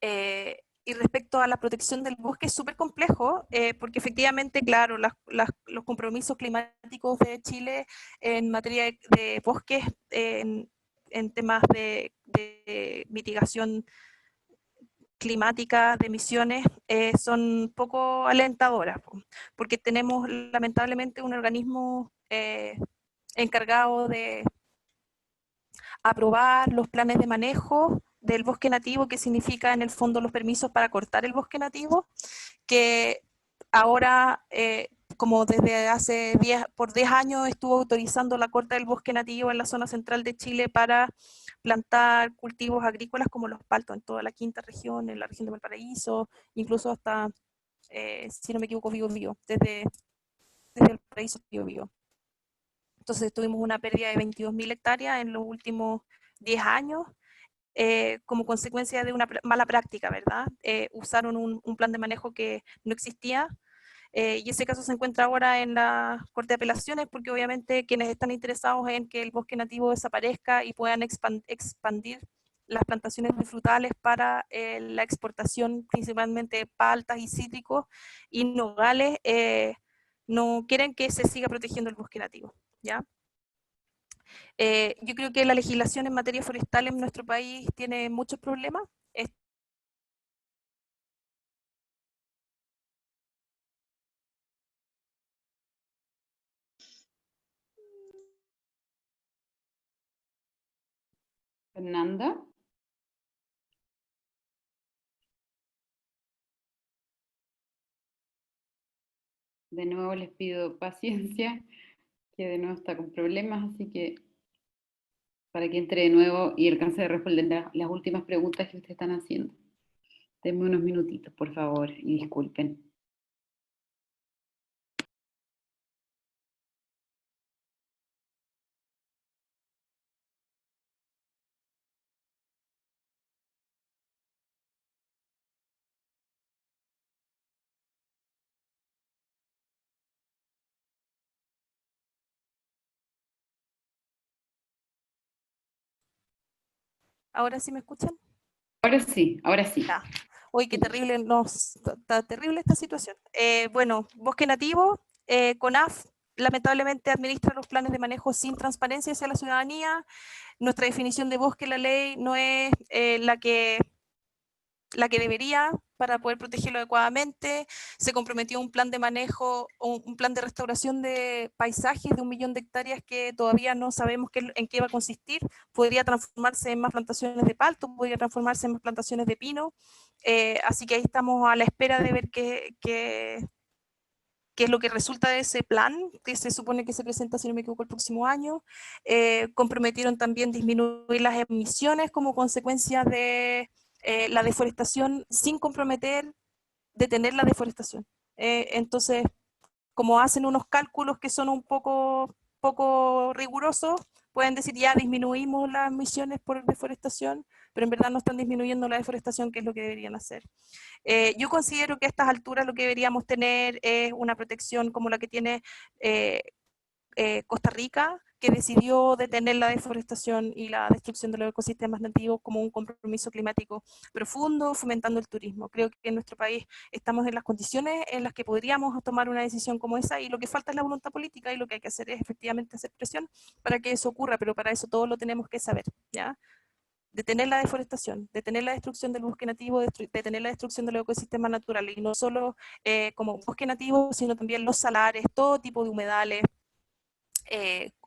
[SPEAKER 2] Y respecto a la protección del bosque es súper complejo, porque efectivamente, claro, los compromisos climáticos de Chile en materia de bosques, en temas de mitigación climática, de emisiones, son poco alentadoras, porque tenemos lamentablemente un organismo encargado de aprobar los planes de manejo del bosque nativo, que significa en el fondo los permisos para cortar el bosque nativo, que ahora como desde hace 10 años estuvo autorizando la corta del bosque nativo en la zona central de Chile para plantar cultivos agrícolas como los paltos en toda la quinta región, en la región de Valparaíso, incluso hasta, si no me equivoco, Biobío, desde el paraíso Biobío. Entonces tuvimos una pérdida de 22.000 hectáreas en los últimos 10 años, como consecuencia de una mala práctica, ¿verdad? Usaron un plan de manejo que no existía, y ese caso se encuentra ahora en la Corte de Apelaciones, porque obviamente quienes están interesados en que el bosque nativo desaparezca y puedan expandir las plantaciones de frutales para la exportación, principalmente de paltas y cítricos y nogales, no quieren que se siga protegiendo el bosque nativo, ¿ya? Yo creo que la legislación en materia forestal en nuestro país tiene muchos problemas.
[SPEAKER 1] Fernanda. De nuevo les pido paciencia, que de nuevo está con problemas, así que para que entre de nuevo y alcance a responder las últimas preguntas que ustedes están haciendo. Denme unos minutitos, por favor, y disculpen.
[SPEAKER 2] ¿Ahora sí me escuchan?
[SPEAKER 1] Ahora sí, ahora sí.
[SPEAKER 2] Ya. Uy, qué terrible, está terrible esta situación. Bueno, bosque nativo, CONAF lamentablemente administra los planes de manejo sin transparencia hacia la ciudadanía. Nuestra definición de bosque en la ley no es la que debería para poder protegerlo adecuadamente. Se comprometió un plan de manejo, un plan de restauración de paisajes de 1 millón de hectáreas que todavía no sabemos en qué va a consistir. Podría transformarse en más plantaciones de palto, podría transformarse en más plantaciones de pino. Así que ahí estamos a la espera de ver qué es lo que resulta de ese plan, que se supone que se presenta, si no me equivoco, el próximo año. Comprometieron también disminuir las emisiones como consecuencia de la deforestación sin comprometer detener la deforestación. Entonces, como hacen unos cálculos que son un poco rigurosos, pueden decir ya disminuimos las emisiones por deforestación, pero en verdad no están disminuyendo la deforestación, que es lo que deberían hacer. Yo considero que a estas alturas lo que deberíamos tener es una protección como la que tiene eh, Costa Rica, que decidió detener la deforestación y la destrucción de los ecosistemas nativos como un compromiso climático profundo, fomentando el turismo. Creo que en nuestro país estamos en las condiciones en las que podríamos tomar una decisión como esa, y lo que falta es la voluntad política, y lo que hay que hacer es efectivamente hacer presión para que eso ocurra, pero para eso todo lo tenemos que saber, ¿ya? Detener la deforestación, detener la destrucción del bosque nativo, detener la destrucción de los ecosistemas naturales, y no solo como bosque nativo, sino también los salares, todo tipo de humedales,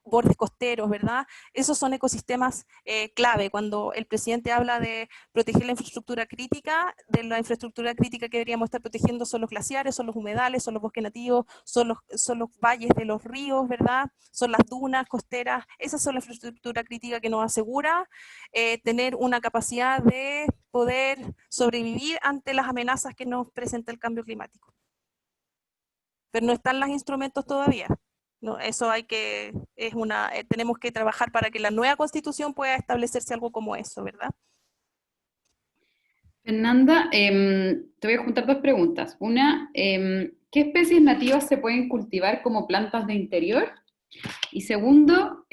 [SPEAKER 2] bordes costeros, ¿verdad? Esos son ecosistemas clave. Cuando el presidente habla de proteger la infraestructura crítica, de la infraestructura crítica que deberíamos estar protegiendo son los glaciares, son los humedales, son los bosques nativos, son los valles de los ríos, ¿verdad? Son las dunas costeras. Esas son la infraestructura crítica que nos asegura tener una capacidad de poder sobrevivir ante las amenazas que nos presenta el cambio climático. Pero no están los instrumentos todavía. No, eso tenemos que trabajar para que la nueva constitución pueda establecerse algo como eso, ¿verdad?
[SPEAKER 1] Fernanda, te voy a juntar dos preguntas. Una, ¿qué especies nativas se pueden cultivar como plantas de interior? Y segundo,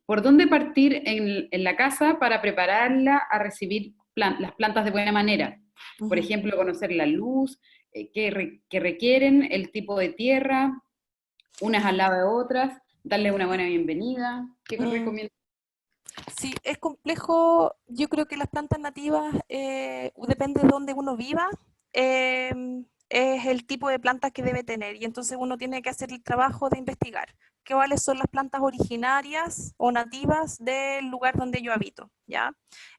[SPEAKER 1] ¿por dónde partir en la casa para prepararla a recibir las plantas de buena manera? Por ejemplo, conocer la luz, qué requieren, el tipo de tierra, unas al lado de otras, darle una buena bienvenida. ¿Qué recomiendas?
[SPEAKER 2] Sí, es complejo. Yo creo que las plantas nativas, depende de dónde uno viva, es el tipo de plantas que debe tener. Y entonces uno tiene que hacer el trabajo de investigar cuáles son las plantas originarias o nativas del lugar donde yo habito, ¿ya?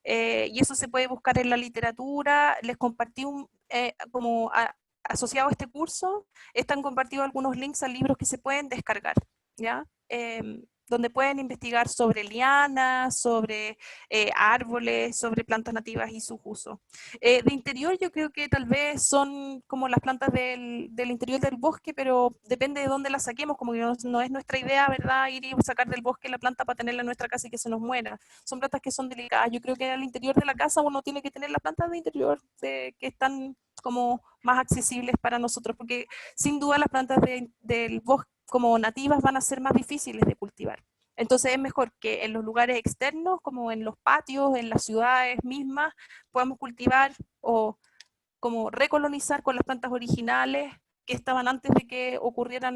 [SPEAKER 2] Y eso se puede buscar en la literatura. Les compartí asociado a este curso están compartidos algunos links a libros que se pueden descargar, ¿ya? Donde pueden investigar sobre lianas, sobre árboles, sobre plantas nativas y sus usos. De interior yo creo que tal vez son como las plantas del interior del bosque, pero depende de dónde las saquemos, como que no es nuestra idea, ¿verdad? Ir y sacar del bosque la planta para tenerla en nuestra casa y que se nos muera. Son plantas que son delicadas. Yo creo que al interior de la casa uno tiene que tener las plantas de interior que están como más accesibles para nosotros, porque sin duda las plantas del bosque como nativas van a ser más difíciles de cultivar. Entonces es mejor que en los lugares externos, como en los patios, en las ciudades mismas, podamos cultivar o como recolonizar con las plantas originales que estaban antes de que ocurriera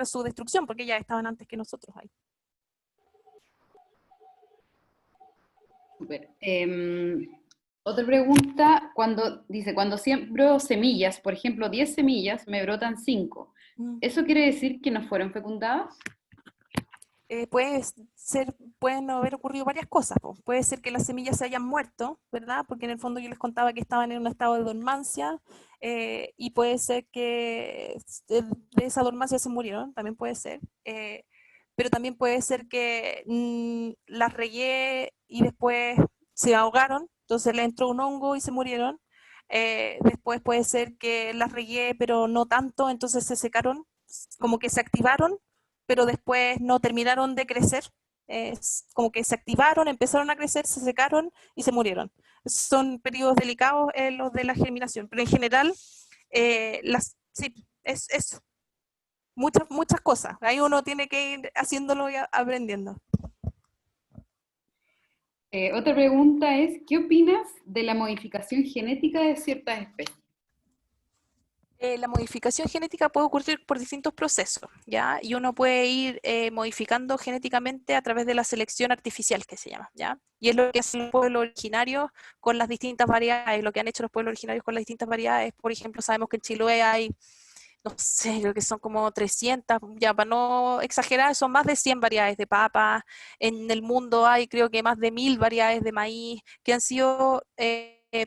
[SPEAKER 2] su destrucción, porque ya estaban antes que nosotros ahí.
[SPEAKER 1] Súper. Otra pregunta, cuando siembro semillas, por ejemplo, 10 semillas, me brotan 5. ¿Eso quiere decir que no fueron fecundadas?
[SPEAKER 2] Pueden haber ocurrido varias cosas. Puede ser que las semillas se hayan muerto, ¿verdad? Porque en el fondo yo les contaba que estaban en un estado de dormancia, y puede ser que de esa dormancia se murieron, también puede ser. Pero también puede ser que las regué y después se ahogaron, entonces le entró un hongo y se murieron. Después puede ser que las regué pero no tanto, entonces se secaron, como que se activaron pero después no terminaron de crecer. Es como que se activaron, empezaron a crecer, se secaron y se murieron. Son periodos delicados los de la germinación, pero en general, sí, es eso. Muchas cosas. Ahí uno tiene que ir haciéndolo y aprendiendo.
[SPEAKER 1] Otra pregunta es, ¿qué opinas de la modificación genética de ciertas especies?
[SPEAKER 2] La modificación genética puede ocurrir por distintos procesos, ¿ya? Y uno puede ir modificando genéticamente a través de la selección artificial, que se llama, ¿ya? Y es lo que hacen los pueblos originarios con las distintas variedades, lo que han hecho los pueblos originarios con las distintas variedades. Por ejemplo, sabemos que en Chiloé hay, no sé, creo que son como 300, ya para no exagerar, son más de 100 variedades de papa. En el mundo hay creo que más de 1000 variedades de maíz que han sido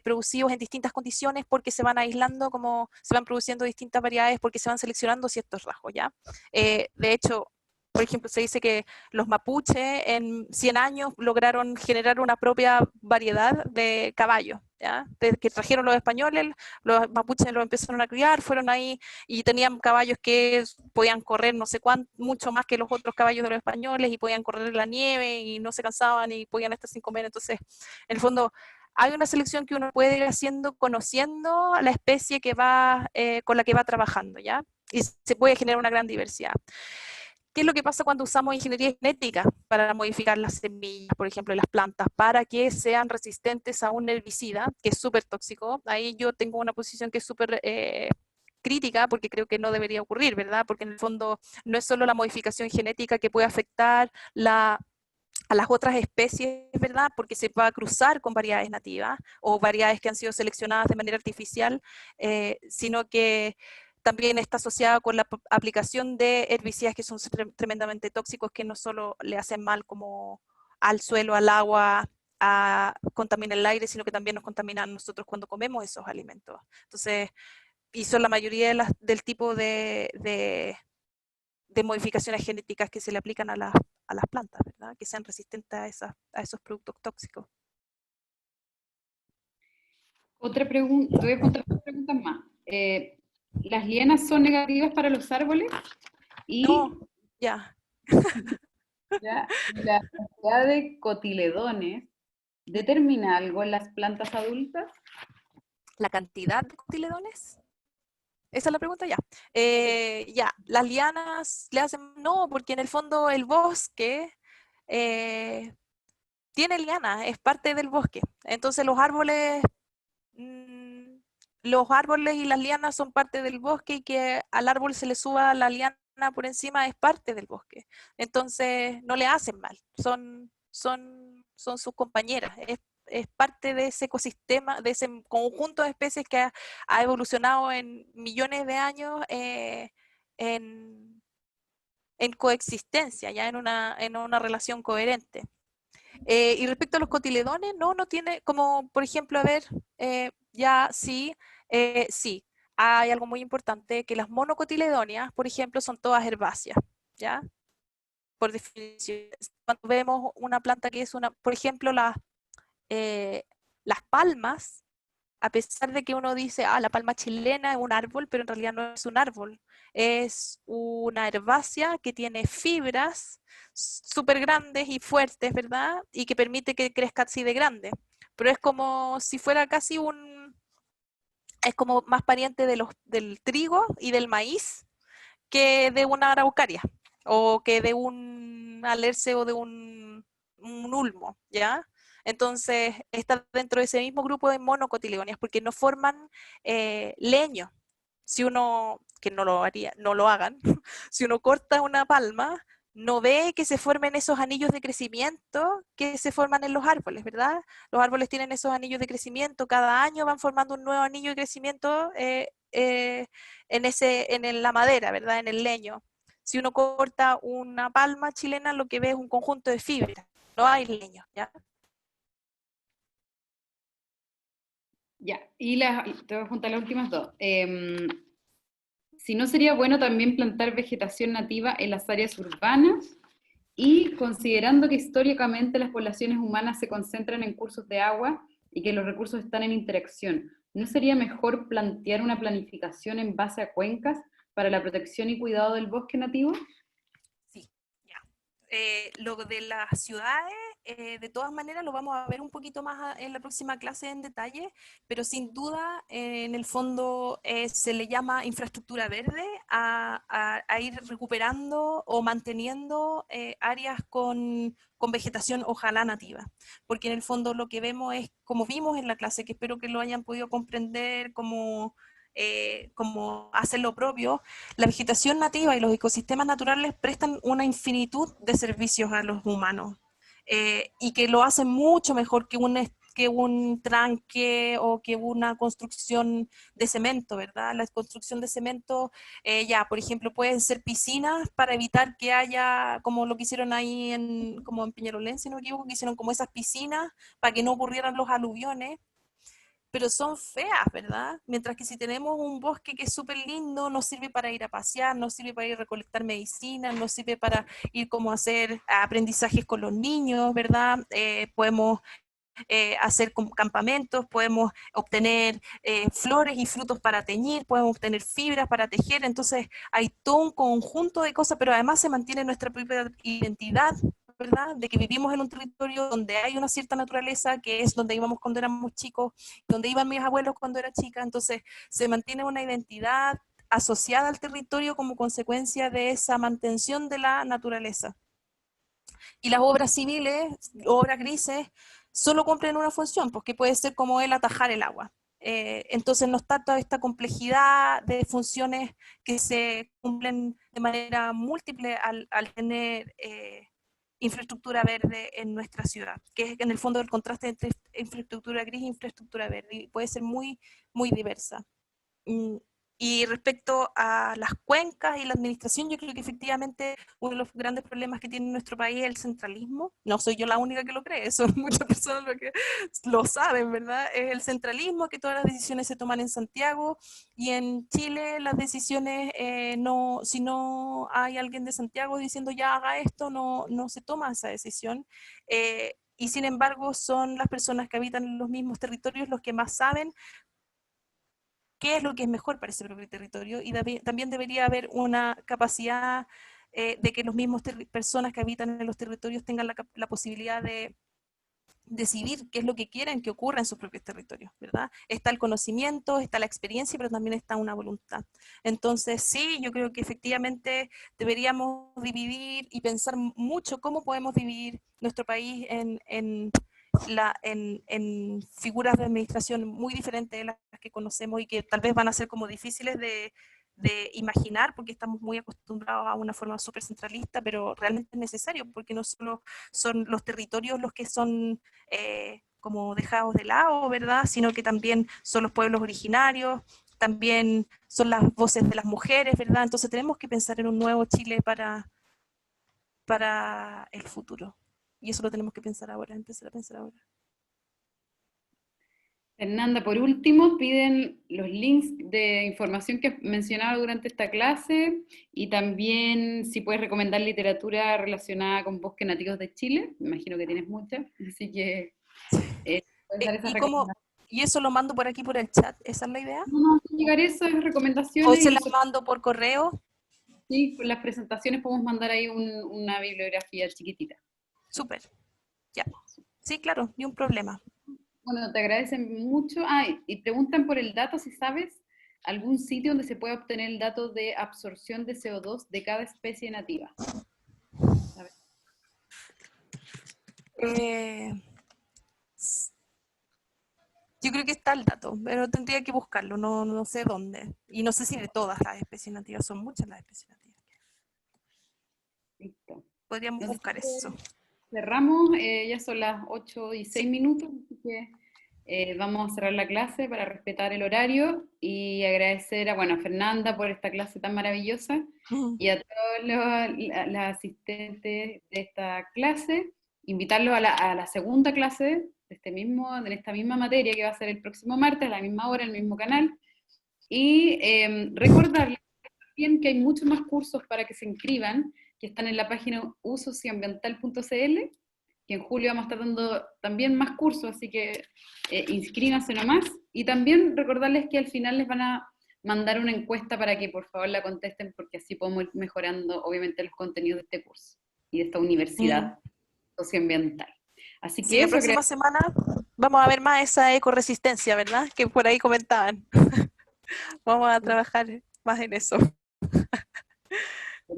[SPEAKER 2] producidos en distintas condiciones porque se van aislando, como se van produciendo distintas variedades porque se van seleccionando ciertos rasgos, ¿ya? De hecho, por ejemplo, se dice que los mapuches en 100 años lograron generar una propia variedad de caballos, ¿ya? Desde que trajeron los españoles, los mapuches los empezaron a criar, fueron ahí y tenían caballos que podían correr no sé cuánto, mucho más que los otros caballos de los españoles y podían correr en la nieve y no se cansaban y podían estar sin comer. Entonces, en el fondo, hay una selección que uno puede ir haciendo conociendo la especie que va, con la que va trabajando, ¿ya? Y se puede generar una gran diversidad. ¿Qué es lo que pasa cuando usamos ingeniería genética para modificar las semillas, por ejemplo, de las plantas, para que sean resistentes a un herbicida, que es súper tóxico? Ahí yo tengo una posición que es súper crítica, porque creo que no debería ocurrir, ¿verdad? Porque en el fondo no es solo la modificación genética que puede afectar a las otras especies, ¿verdad? Porque se va a cruzar con variedades nativas o variedades que han sido seleccionadas de manera artificial, sino que también está asociada con la aplicación de herbicidas que son tremendamente tóxicos, que no solo le hacen mal como al suelo, al agua, contaminan el aire, sino que también nos contaminan nosotros cuando comemos esos alimentos. Entonces, y son la mayoría del tipo de modificaciones genéticas que se le aplican a las plantas, ¿verdad? Que sean resistentes a esos productos tóxicos.
[SPEAKER 1] Otra pregunta, te voy a contar dos preguntas más. ¿Las lianas son negativas para los árboles? Y
[SPEAKER 2] No, ya.
[SPEAKER 1] la cantidad de cotiledones determina algo en las plantas adultas.
[SPEAKER 2] ¿La cantidad de cotiledones? Esa es la pregunta, ya. Ya, las lianas le hacen, no, porque en el fondo el bosque tiene lianas, es parte del bosque. Entonces los árboles y las lianas son parte del bosque y que al árbol se le suba la liana por encima es parte del bosque. Entonces no le hacen mal, son sus compañeras. Es parte de ese ecosistema, de ese conjunto de especies que ha evolucionado en millones de años en, en coexistencia, ya en una relación coherente. Y respecto a los cotiledones, no tiene, como por ejemplo, a ver, ya sí, sí. hay algo muy importante, que las monocotiledóneas, por ejemplo, son todas herbáceas, ¿ya? Por definición. Cuando vemos una planta que es una, por ejemplo, las palmas, a pesar de que uno dice, la palma chilena es un árbol, pero en realidad no es un árbol, es una herbácea que tiene fibras súper grandes y fuertes, ¿verdad? Y que permite que crezca así de grande. Pero es como si fuera casi es como más pariente del trigo y del maíz que de una araucaria, o que de un alerce o de un ulmo, ¿ya? Entonces, está dentro de ese mismo grupo de monocotiledóneas, porque no forman leño. Si uno, que no lo haría, no lo hagan, si uno corta una palma, no ve que se formen esos anillos de crecimiento que se forman en los árboles, ¿verdad? Los árboles tienen esos anillos de crecimiento, cada año van formando un nuevo anillo de crecimiento en la madera, ¿verdad? En el leño. Si uno corta una palma chilena, lo que ve es un conjunto de fibras, no hay leño, ¿ya?
[SPEAKER 1] Ya, y te voy a juntar las últimas dos. Si no sería bueno también plantar vegetación nativa en las áreas urbanas y considerando que históricamente las poblaciones humanas se concentran en cursos de agua y que los recursos están en interacción, ¿no sería mejor plantear una planificación en base a cuencas para la protección y cuidado del bosque nativo?
[SPEAKER 2] Sí, ya. Lo de las ciudades, de todas maneras, lo vamos a ver un poquito más en la próxima clase en detalle, pero sin duda, en el fondo, se le llama infraestructura verde a ir recuperando o manteniendo áreas con vegetación, ojalá nativa, porque en el fondo lo que vemos es, como vimos en la clase, que espero que lo hayan podido comprender como hacer lo propio, la vegetación nativa y los ecosistemas naturales prestan una infinitud de servicios a los humanos y que lo hacen mucho mejor que un tranque o que una construcción de cemento, ¿verdad? La construcción de cemento, por ejemplo, pueden ser piscinas para evitar que haya, como lo que hicieron ahí como en Peñarolén, si no me equivoco, que hicieron como esas piscinas para que no ocurrieran los aluviones, pero son feas, ¿verdad? Mientras que si tenemos un bosque que es súper lindo, nos sirve para ir a pasear, nos sirve para ir a recolectar medicinas, nos sirve para ir como a hacer aprendizajes con los niños, ¿verdad? Podemos hacer campamentos, podemos obtener flores y frutos para teñir, podemos obtener fibras para tejer, entonces hay todo un conjunto de cosas, pero además se mantiene nuestra propia identidad, ¿verdad? De que vivimos en un territorio donde hay una cierta naturaleza, que es donde íbamos cuando éramos chicos, donde iban mis abuelos cuando era chica, entonces se mantiene una identidad asociada al territorio como consecuencia de esa mantención de la naturaleza. Y las obras civiles, obras grises, solo cumplen una función, porque puede ser como el atajar el agua. Entonces no está toda esta complejidad de funciones que se cumplen de manera múltiple al tener infraestructura verde en nuestra ciudad, que es en el fondo el contraste entre infraestructura gris e infraestructura verde, y puede ser muy, muy diversa. Mm, Y respecto a las cuencas y la administración, yo creo que efectivamente uno de los grandes problemas que tiene nuestro país es el centralismo. No soy yo la única que lo cree, son muchas personas lo que lo saben, ¿verdad? Es el centralismo, que todas las decisiones se toman en Santiago, y en Chile las decisiones, no, si no hay alguien de Santiago diciendo ya haga esto, no se toma esa decisión. Y sin embargo son las personas que habitan en los mismos territorios los que más saben qué es lo que es mejor para ese propio territorio, y también debería haber una capacidad de que los mismos personas que habitan en los territorios tengan la posibilidad de decidir qué es lo que quieren que ocurra en sus propios territorios, ¿verdad? Está el conocimiento, está la experiencia, pero también está una voluntad. Entonces, sí, yo creo que efectivamente deberíamos dividir y pensar mucho cómo podemos dividir nuestro país en figuras de administración muy diferentes de las que conocemos y que tal vez van a ser como difíciles de imaginar porque estamos muy acostumbrados a una forma súper centralista, pero realmente es necesario porque no solo son los territorios los que son como dejados de lado, ¿verdad? Sino que también son los pueblos originarios, también son las voces de las mujeres, ¿verdad? Entonces tenemos que pensar en un nuevo Chile para el futuro. Y eso lo tenemos que pensar ahora, empezar a pensar ahora.
[SPEAKER 1] Fernanda, por último, piden los links de información que has mencionado durante esta clase y también si puedes recomendar literatura relacionada con bosques nativos de Chile. Me imagino que tienes muchas, así que puedes dar esas
[SPEAKER 2] ¿Y cómo?
[SPEAKER 1] recomendaciones.
[SPEAKER 2] ¿Y eso lo mando por aquí por el chat? ¿Esa es la idea?
[SPEAKER 1] No, llegar esas
[SPEAKER 2] ¿O
[SPEAKER 1] recomendaciones y
[SPEAKER 2] se las
[SPEAKER 1] nosotros
[SPEAKER 2] mando por correo?
[SPEAKER 1] sí, con las presentaciones podemos mandar ahí una bibliografía chiquitita.
[SPEAKER 2] Súper, ya. Sí, claro, ni un problema.
[SPEAKER 1] Bueno, te agradecen mucho. Ah, y preguntan por el dato, si sabes algún sitio donde se puede obtener el dato de absorción de CO2 de cada especie nativa. ¿Sabes?
[SPEAKER 2] Eh, yo creo que está el dato, pero tendría que buscarlo, no sé dónde. Y no sé si de todas las especies nativas, son muchas las especies nativas.
[SPEAKER 1] Listo.
[SPEAKER 2] Podríamos buscar eso.
[SPEAKER 1] Cerramos, ya son las 8:06, así que vamos a cerrar la clase para respetar el horario y agradecer a, bueno, a Fernanda por esta clase tan maravillosa y a todos las asistentes de esta clase, invitarlos a la segunda clase de esta misma materia que va a ser el próximo martes, a la misma hora, en el mismo canal, y recordarles también que hay muchos más cursos para que se inscriban, que están en la página usosyambiental.cl, que en julio vamos a estar dando también más cursos, así que inscríbanse nomás. Y también recordarles que al final les van a mandar una encuesta para que por favor la contesten, porque así podemos ir mejorando obviamente los contenidos de este curso y de esta universidad socioambiental. Así
[SPEAKER 2] Sí,
[SPEAKER 1] que
[SPEAKER 2] la
[SPEAKER 1] eso creo.
[SPEAKER 2] próxima semana vamos a ver más esa ecoresistencia, ¿verdad? Que por ahí comentaban. Vamos a trabajar más en eso.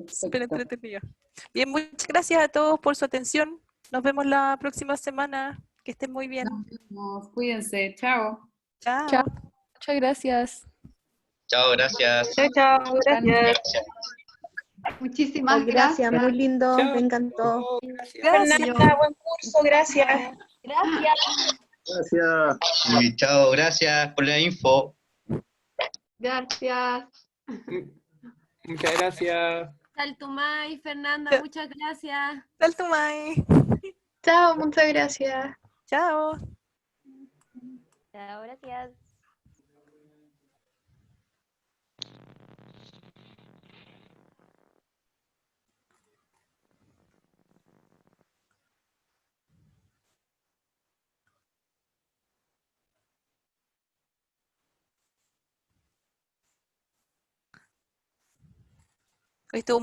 [SPEAKER 2] Súper
[SPEAKER 1] Perfecto.
[SPEAKER 2] entretenido. Bien, muchas gracias a todos por su atención. Nos vemos la próxima semana. Que estén muy bien.
[SPEAKER 1] Nos vemos. Cuídense. Chao.
[SPEAKER 2] Chao.
[SPEAKER 3] Muchas gracias.
[SPEAKER 5] Chao, gracias.
[SPEAKER 6] Chao, chao, gracias.
[SPEAKER 5] Gracias.
[SPEAKER 7] Muchísimas gracias, muy lindo, me encantó.
[SPEAKER 6] Fernanda, buen curso, gracias.
[SPEAKER 7] Gracias.
[SPEAKER 4] Gracias.
[SPEAKER 5] Y chao, gracias por la info.
[SPEAKER 7] Gracias.
[SPEAKER 4] Muchas gracias.
[SPEAKER 8] Saltumay, Fernanda, muchas gracias.
[SPEAKER 2] Saltumay.
[SPEAKER 6] Chao, muchas gracias.
[SPEAKER 2] Chao.
[SPEAKER 8] Chao, gracias.
[SPEAKER 2] Hoy estuvo